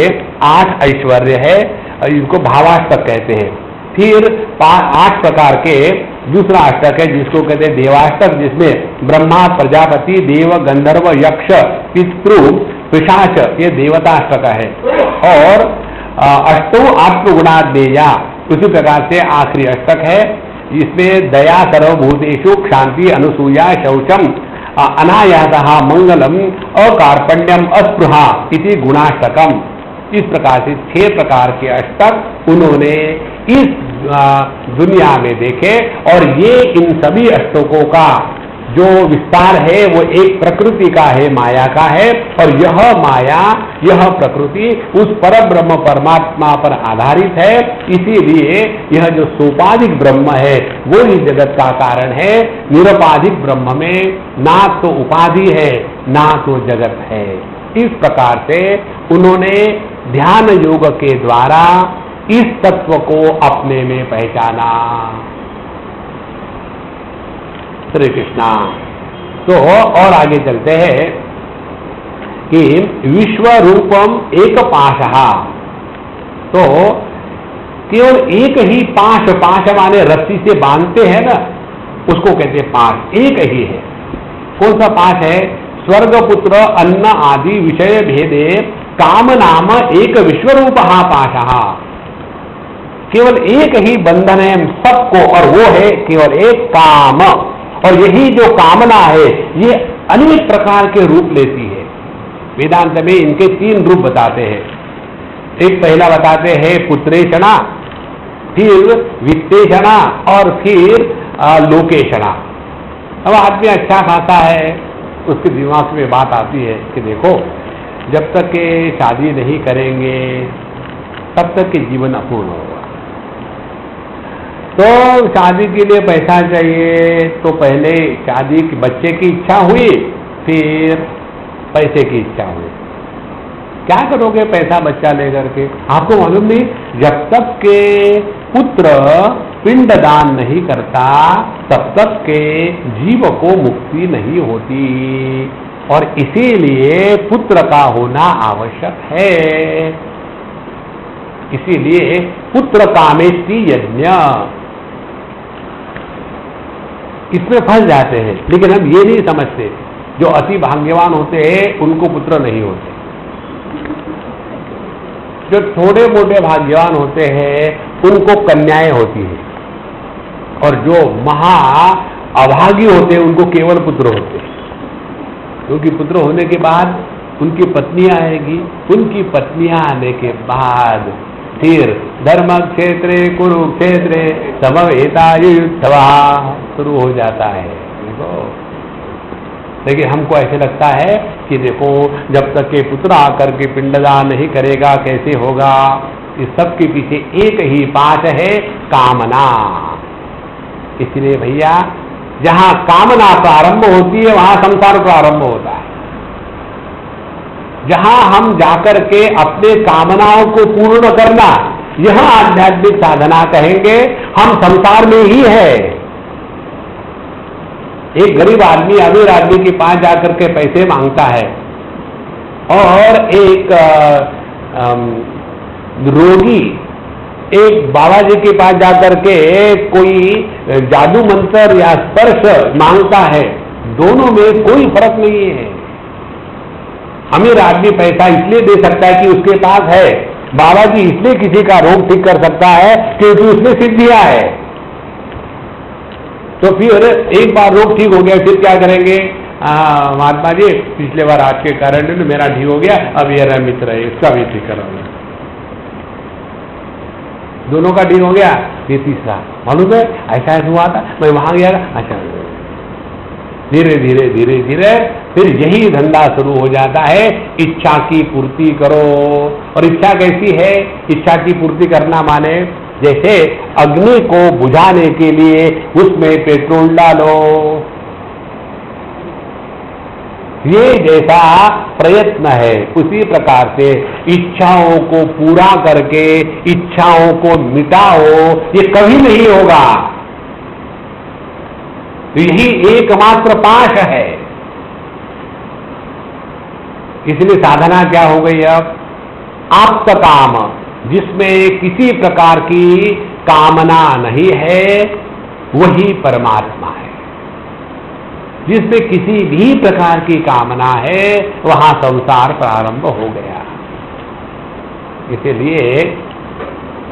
8 ऐश्वर्य है, इनको भावाष्टक कहते हैं। फिर 8 प्रकार के दूसरा अष्टक है जिसको कहते हैं देवाष्टक, जिसमें ब्रह्मा, प्रजापति, देव, गंधर्व, यक्ष, पितृ, पिशाच, ये देवताष्टक है। और अष्टो आत्मगुणादेया, उसी प्रकार से आखिरी अष्टक है, इसमें दया, सर्वभूतेषु क्षांति, अनुसूया, शौचम, अनायासः, मंगलम, अकार्पण्यम, अस्पृहा इति गुणाष्टकम। इस प्रकार से 6 प्रकार के अष्टक उन्होंने इस दुनिया में देखे, और ये इन सभी अष्टकों का जो विस्तार है वो एक प्रकृति का है, माया का है, और यह माया, यह प्रकृति उस परब्रह्म परमात्मा पर आधारित है। इसीलिए यह जो सोपाधिक ब्रह्म है वो ही जगत का कारण है। निरुपाधिक ब्रह्म में ना तो उपाधि है ना तो जगत है। इस प्रकार से उन्होंने ध्यान योग के द्वारा इस तत्व को अपने में पहचाना। श्री कृष्णा। तो और आगे चलते हैं कि विश्व रूपम एक पाशः, तो केवल एक ही पाश, पाश माने रस्सी से बांधते हैं ना, उसको कहते हैं पाश, एक ही है। कौन सा पाश है? स्वर्ग, पुत्र, अन्न आदि विषय भेदे काम नाम एक विश्वरूप पाशः, केवल एक ही बंधन है सबको, और वो है केवल एक काम। और यही जो कामना है ये अनेक प्रकार के रूप लेती है। वेदांत में इनके 3 रूप बताते हैं। एक पहला बताते हैं पुत्रेषणा, फिर वित्तेषणा, और फिर लोकेषणा। अब आदमी अच्छा खाता है, उसके दिमाग में बात आती है कि देखो, जब तक के शादी नहीं करेंगे तब तक के जीवन अपूर्ण होगा। तो शादी के लिए पैसा चाहिए, तो पहले शादी की, बच्चे की इच्छा हुई, फिर पैसे की इच्छा हुई। क्या करोगे पैसा बच्चा लेकर के? आपको मालूम नहीं, जब तक के पुत्र पिंडदान नहीं करता तब तक के जीव को मुक्ति नहीं होती, और इसीलिए पुत्र का होना आवश्यक है। इसीलिए पुत्र कामेष्टि यज्ञ, इसमें फंस जाते हैं। लेकिन हम ये नहीं समझते, जो अति भाग्यवान होते हैं उनको पुत्र नहीं होते, जो थोड़े मोटे भाग्यवान होते हैं उनको कन्याएं होती हैं, और जो महा अभागी होते हैं उनको केवल पुत्र होते हैं। क्योंकि पुत्र होने के बाद उनकी पत्नियां आएगी, उनकी पत्नियां आने के बाद फिर धर्म क्षेत्रे कुरुक्षेत्रे समवेतायुयुत्सवा शुरू हो जाता है। देखो, लेकिन हमको ऐसे लगता है कि देखो, जब तक के पुत्र आकर के पिंडदान नहीं करेगा कैसे होगा। इस सब के पीछे एक ही बात है, कामना। इसलिए भैया, जहां कामना प्रारंभ होती है वहां संसार प्रारंभ होता है। जहां हम जाकर के अपने कामनाओं को पूर्ण करना, यह आध्यात्मिक साधना कहेंगे। हम संसार में ही है। एक गरीब आदमी अमीर आदमी के पास जाकर के पैसे मांगता है, और एक रोगी एक बाबा जी के पास जाकर के कोई जादू मंत्र या स्पर्श मांगता है। दोनों में कोई फर्क नहीं है। अमीर आदमी पैसा इसलिए दे सकता है कि उसके पास है, बाबा जी इसलिए किसी का रोग ठीक कर सकता है क्योंकि उसमें सिद्धियां है। तो फिर एक बार रोग ठीक हो गया, फिर क्या करेंगे? महात्मा जी, पिछले बार आपके कारण मेरा ठीक हो गया, अब ये मित्र है, इसका भी ठीक करोगे। दोनों का ठीक हो गया, ये तीसरा मालूम है ऐसा ऐसा हुआ था, मैं वहां गया। अच्छा, धीरे धीरे धीरे धीरे फिर यही धंधा शुरू हो जाता है, इच्छा की पूर्ति करो। और इच्छा कैसी है? इच्छा की पूर्ति करना माने जैसे अग्नि को बुझाने के लिए उसमें पेट्रोल डालो। ये जैसा प्रयत्न है उसी प्रकार से इच्छाओं को पूरा करके इच्छाओं को मिटाओ, ये कभी नहीं होगा। यही एकमात्र पाश है। इसलिए साधना क्या हो गई अब? आप्त काम, जिसमें किसी प्रकार की कामना नहीं है, वही परमात्मा है। जिसमें किसी भी प्रकार की कामना है, वहां संसार प्रारंभ हो गया। इसलिए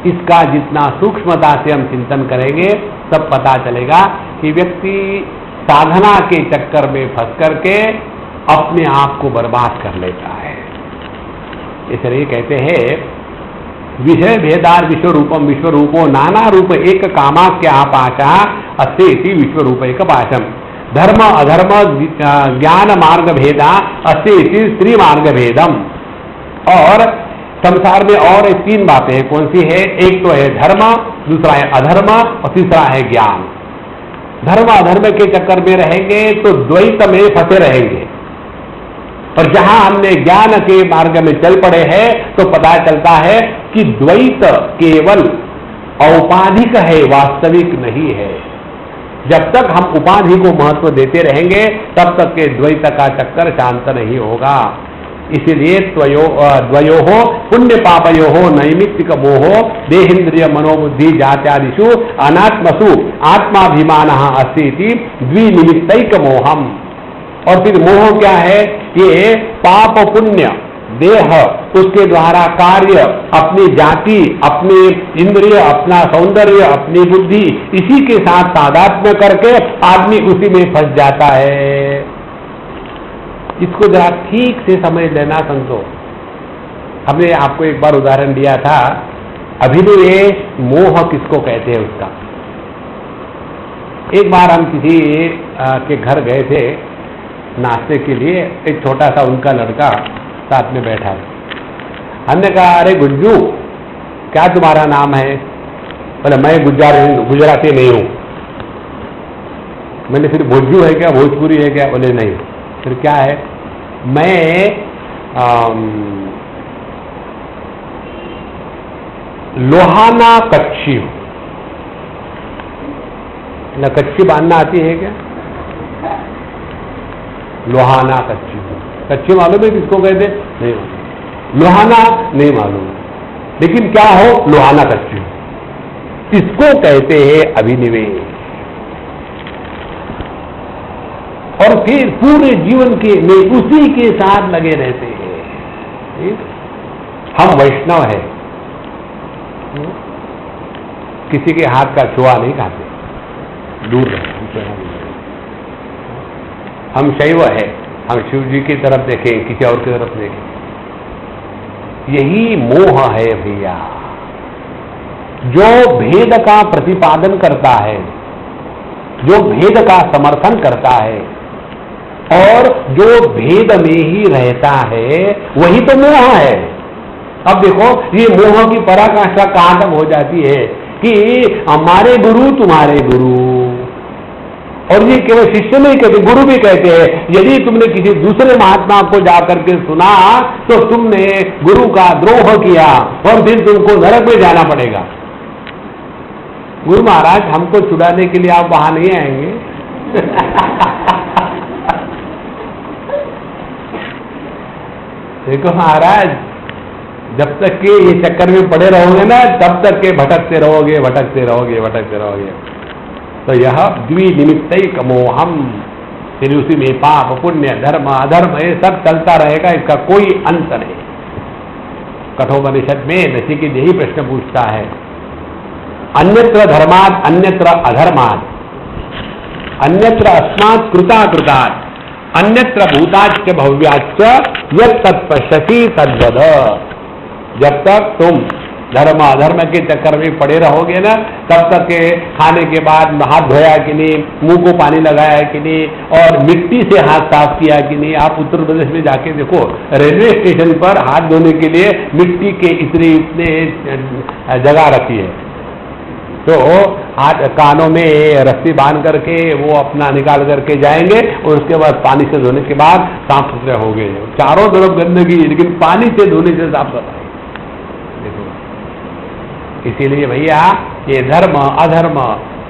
इसका जितना सूक्ष्मता से हम चिंतन करेंगे, तब पता चलेगा कि व्यक्ति साधना के चक्कर में फंस करके अपने आप को बर्बाद कर लेता है। इसलिए कहते हैं विषय भेदार विश्वरूपम विश्वरूपो नाना रूप एक कामाख्या पाशा अस्ति विश्वरूप एक पाशम। धर्म अधर्म ज्ञान मार्ग भेदा अस्ति स्त्री मार्ग भेदम। और संसार में और 3 बातें हैं। कौन सी है? एक तो है धर्म, दूसरा है अधर्म और तीसरा है ज्ञान। धर्म अधर्म के चक्कर में रहेंगे तो द्वैत में फंसे रहेंगे, और जहां हमने ज्ञान के मार्ग में चल पड़े हैं तो पता चलता है कि द्वैत केवल औपाधिक है, वास्तविक नहीं है। जब तक हम उपाधि को महत्व देते रहेंगे तब तक के द्वैत का चक्कर शांत नहीं होगा। इसीलिए द्वयोः पुण्य पापयोः नैमित्तिक मोहो देहेन्द्रिय मनोबुद्धि जात्यादिषु अनात्मसु आत्माभिमानः अस्ति इति द्विनिमित्तैक मोहम। और फिर मोह क्या है? ये पाप पुण्य देह, उसके द्वारा कार्य, अपनी जाति, अपनी इंद्रिय, अपना सौंदर्य, अपनी बुद्धि, इसी के साथ तादात्म्य करके आदमी उसी में फंस जाता है। इसको जरा ठीक से समझ लेना संतो। हमने आपको एक बार उदाहरण दिया था, अभिनिवेश मोह किसको कहते हैं उसका। एक बार हम किसी के घर गए थे नाश्ते के लिए, एक छोटा सा उनका लड़का साथ में बैठा है। हमने कहा, अरे गुज्जू, क्या तुम्हारा नाम है? बोले, मैं गुजराती नहीं हूं। मैंने फिर भोजू है क्या, भोजपुरी है क्या? बोले नहीं। फिर क्या है? मैं लोहाना कच्ची हूं। न कच्ची बांधना आती है क्या? लोहाना कच्ची हूं। कच्ची मालूम है किसको कहते? नहीं मालूम। लोहाना नहीं मालूम, लेकिन क्या हो? लोहाना कच्ची हूं। इसको कहते हैं अभिनिवेश। और फिर पूरे जीवन के में उसी के साथ लगे रहते हैं। हम वैष्णव हैं, किसी के हाथ का छुआ नहीं खाते, दूर रहे। हम शैव है, हम शिव जी की तरफ देखें, किसी और की तरफ देखें। यही मोह है भैया, जो भेद का प्रतिपादन करता है, जो भेद का समर्थन करता है और जो भेद में ही रहता है, वही तो मोह है। अब देखो, ये मोह की पराकाष्ठा कहां तक हो जाती है कि हमारे गुरु तुम्हारे गुरु, और ये केवल शिष्य नहीं कहते, गुरु भी कहते हैं। यदि तुमने किसी दूसरे महात्मा को जाकर के सुना तो तुमने गुरु का द्रोह किया और फिर तुमको नरक में जाना पड़ेगा। गुरु महाराज, हमको छुड़ाने के लिए आप वहां नहीं आएंगे। देखो महाराज, जब तक के ये चक्कर में पड़े रहोगे ना, तब तक के भटकते रहोगे, भटकते रहोगे, भटकते रहोगे। तो यह द्विनिमित्तैक मोहम, फिर उसी में पाप पुण्य धर्म अधर्म ये सब चलता रहेगा, इसका कोई अंत नहीं। कठोपनिषद में नचिकेत यही प्रश्न पूछता है, अन्यत्र धर्मात् अन्यत्र अधर्मात्, अन्यत्र अस्मात् कृताकृतात्, अन्यत्र भूताच्च भव्याच्च यत् तत्पश्यति तद्वद। जब तक तुम धर्म अधर्म के चक्कर में पड़े रहोगे ना, तब तक के खाने के बाद हाथ धोया कि नहीं, मुंह को पानी लगाया कि नहीं, और मिट्टी से हाथ साफ किया कि नहीं। आप उत्तर प्रदेश में जाके देखो, रेलवे स्टेशन पर हाथ धोने के लिए मिट्टी के इतने जगह रखी है। तो हाथ कानों में रस्सी बांध करके वो अपना निकाल करके जाएंगे और उसके बाद पानी से धोने के बाद साफ सुथरे हो गए। चारों तरफ गंदगी, लेकिन पानी से धोने से साफ सफाई। देखो, इसीलिए भैया ये धर्म अधर्म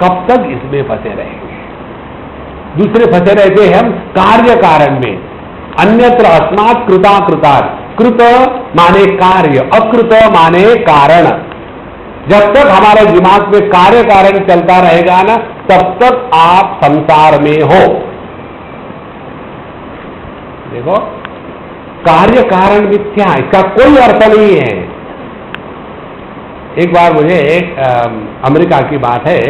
कब तक इसमें फंसे रहेंगे? दूसरे फंसे रहते हैं हम कार्य कारण में। अन्यत्र अस्मात् कृता कृतात्, कृत माने कार्य, अकृत माने कारण। जब तक हमारे दिमाग में कार्य कारण चलता रहेगा ना, तब तक आप संसार में हो। देखो, कार्य कारण मिथ्या, इसका कोई अर्थ नहीं है। एक बार मुझे एक अमेरिका की बात है,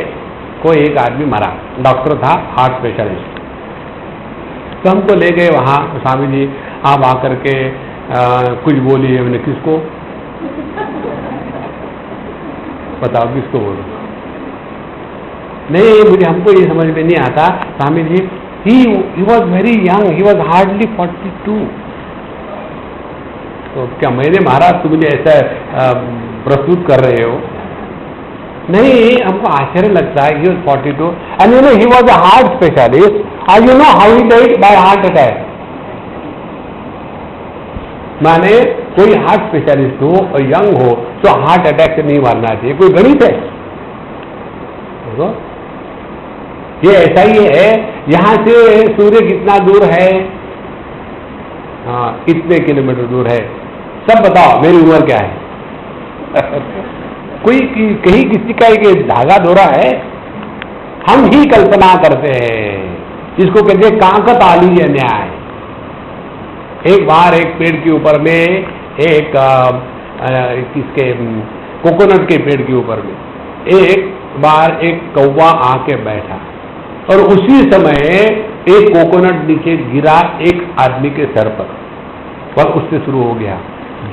कोई एक आदमी मरा, डॉक्टर था, हार्ट स्पेशलिस्ट। तो हमको ले गए वहां, स्वामी जी आप आकर के कुछ बोलिए। मैंने किसको बताओ, किसको बोलो? नहीं, मुझे हमको ये समझ में नहीं आता। Swami ji he was very young, he was hardly 42। तो क्या मैंने महाराज तुम मुझे ऐसा प्रस्तुत कर रहे हो? नहीं, हमको आश्चर्य लगता है। He was 42 and you know he was a heart specialist. And you know how he died? By heart attack. माने कोई हार्ट स्पेशलिस्ट हो और यंग हो तो हार्ट अटैक से नहीं मारना चाहिए। कोई गणित है? देखो, ये ऐसा ही है। यहां से सूर्य कितना दूर है? हाँ, इतने किलोमीटर दूर है। सब बताओ मेरी उम्र क्या है? कोई कहीं किसी का एक धागा धोरा है? हम ही कल्पना करते हैं। इसको कहते हैं काकतालीय न्याय। एक बार एक पेड़ के ऊपर में एक किसके कोकोनट के पेड़ के ऊपर में एक बार एक कौवा आके बैठा और उसी समय एक कोकोनट नीचे गिरा एक आदमी के सर पर और उससे शुरू हो गया।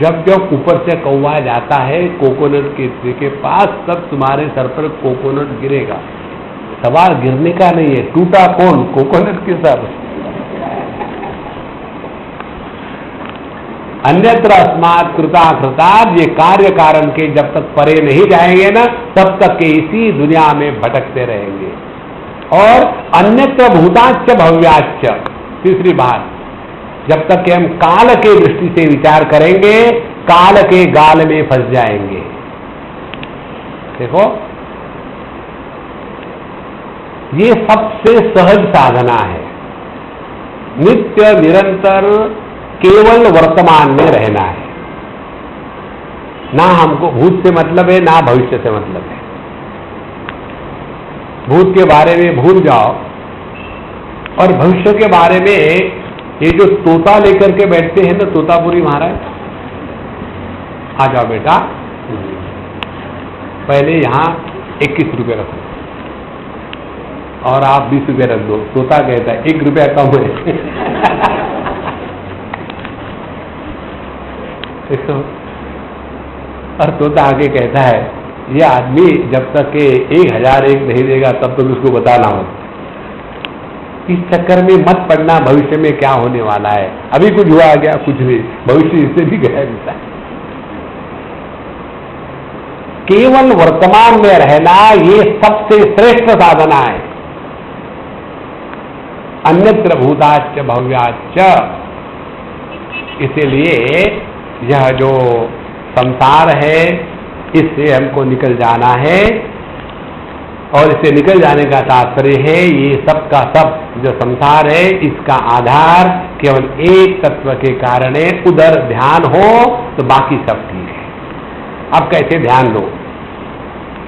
जब जब ऊपर से कौवा जाता है कोकोनट के ट्री के पास, तब तुम्हारे सर पर कोकोनट गिरेगा। सवाल गिरने का नहीं है, टूटा कौन? कोकोनट के सर। अन्यत्र अस्मात् कृता कृतात्, ये कार्य कारण के जब तक परे नहीं जाएंगे ना, तब तक के इसी दुनिया में भटकते रहेंगे। और अन्यत्र भूताच्च भव्याच्च, तीसरी बात, जब तक कि हम काल के दृष्टि से विचार करेंगे, काल के गाल में फंस जाएंगे। देखो, ये सबसे सहज साधना है। नित्य निरंतर केवल वर्तमान में रहना है। ना हमको भूत से मतलब है, ना भविष्य से मतलब है। भूत के बारे में भूल जाओ और भविष्य के बारे में ये जो तोता लेकर के बैठते हैं ना, तोतापुरी महाराज, आ जाओ बेटा, पहले यहां 21 रुपये रखो और आप 20 रुपये रख दो। तोता कहता है 1 रुपया कम है। और तोता आगे कहता है, ये आदमी जब तक के 1001 नहीं देगा तब तक उसको बताना हो। इस चक्कर में मत पड़ना भविष्य में क्या होने वाला है। अभी कुछ हुआ क्या? कुछ नहीं, भविष्य इससे भी गया मिलता है। केवल वर्तमान में रहना ये सबसे श्रेष्ठ साधना है। अन्यत्र भूताच्च भव्याच्च, इसीलिए यह जो संसार है इससे हमको निकल जाना है। और इससे निकल जाने का तात्पर्य है, ये सब का सब जो संसार है इसका आधार केवल एक तत्व के कारण है। उधर ध्यान हो तो बाकी सब ठीक है। अब कैसे ध्यान दो,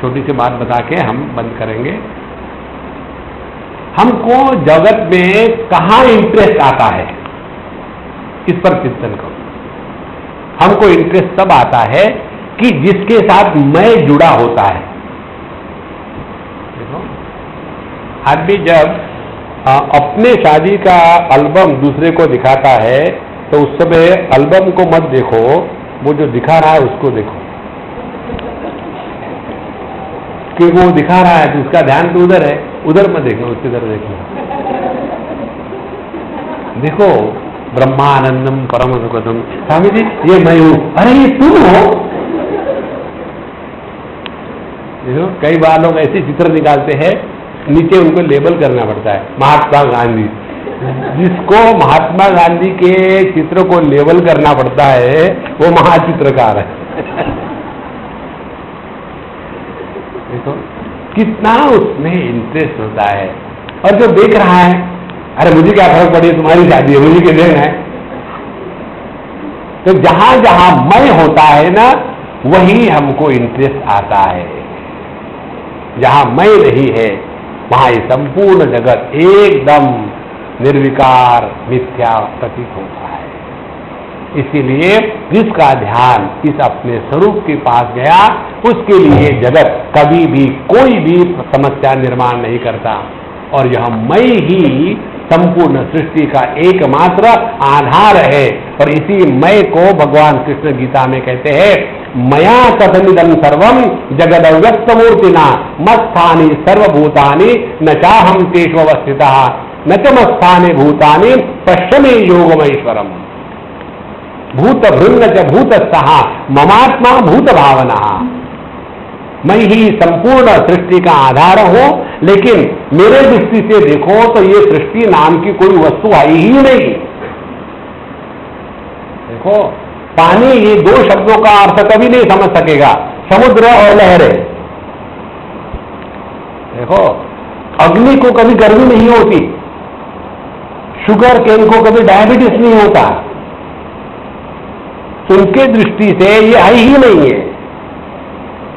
छोटी सी बात बता के हम बंद करेंगे। हमको जगत में कहाँ इंटरेस्ट आता है, इस पर चिंतन करो। हमको इंटरेस्ट तब आता है कि जिसके साथ मैं जुड़ा होता है। देखो, आदमी जब अपने शादी का एल्बम दूसरे को दिखाता है तो उस समय एल्बम को मत देखो, वो जो दिखा रहा है उसको देखो। क्योंकि वो दिखा रहा है तो उसका ध्यान तो उधर है, उधर मत देखना, उसकी तरफ देखना। देखो, ब्रह्मानंदम परम सुखदम, स्वामी जी ये मैं हूं, अरे ये तुम हो। देखो, कई बार लोग ऐसे चित्र निकालते हैं, नीचे उनको लेबल करना पड़ता है महात्मा गांधी। जिसको महात्मा गांधी के चित्र को लेबल करना पड़ता है वो महाचित्रकार है। देखो कितना उसमें इंटरेस्ट होता है। और जो देख रहा है, अरे मुझे क्या फर्क पड़ी, तुम्हारी शादी है, मुझे क्या देना है। तो जहां जहां मैं होता है ना, वही हमको इंटरेस्ट आता है। जहां मैं नहीं है वहां ये संपूर्ण जगत एकदम निर्विकार मिथ्या प्रतीत होता है। इसीलिए जिसका ध्यान इस अपने स्वरूप के पास गया, उसके लिए जगत कभी भी कोई भी समस्या निर्माण नहीं करता। और यह मैं ही संपूर्ण सृष्टि का एकमात्र आधार है। और इसी मैं को भगवान कृष्ण गीता में कहते हैं, मया कथमिदं सर्वम जगद अव्यक्त मूर्तिना मत्स्थानि सर्वभूतानि न चाहम तेषु अवस्थितः न च मत्स्थानि भूतानि पश्यमे योगमैश्वरम। भूत भृंग च भूतस्थः ममात्मा भूत भावना। मैं ही संपूर्ण सृष्टि का आधार हूं, लेकिन मेरे दृष्टि से देखो तो ये सृष्टि नाम की कोई वस्तु आई ही नहीं। देखो पानी, ये दो शब्दों का अर्थ कभी नहीं समझ सकेगा, समुद्र और लहरें। देखो अग्नि को कभी गर्मी नहीं होती, शुगर केन को कभी डायबिटीज नहीं होता। उनके दृष्टि से ये है ही नहीं है।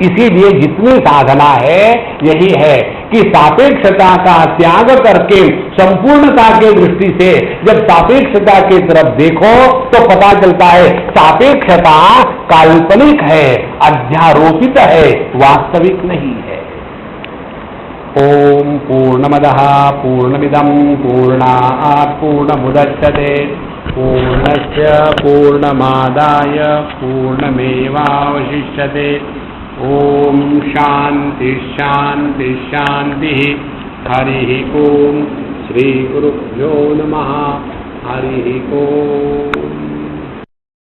इसीलिए जितनी साधना है यही है कि सापेक्षता का त्याग करके संपूर्णता के दृष्टि से जब सापेक्षता की तरफ देखो तो पता चलता है सापेक्षता काल्पनिक है, अध्यारोपित है, वास्तविक नहीं है। ओम पूर्णमदः पूर्णमिदं पूर्णात् पूर्णमुदच्यते पूर्णस्य पूर्णमादाय पूर्णमेवावशिष्यते। ओम शांति शांति शांति। हरि ओम। श्री गुरुभ्यो नमः। हरि ओम।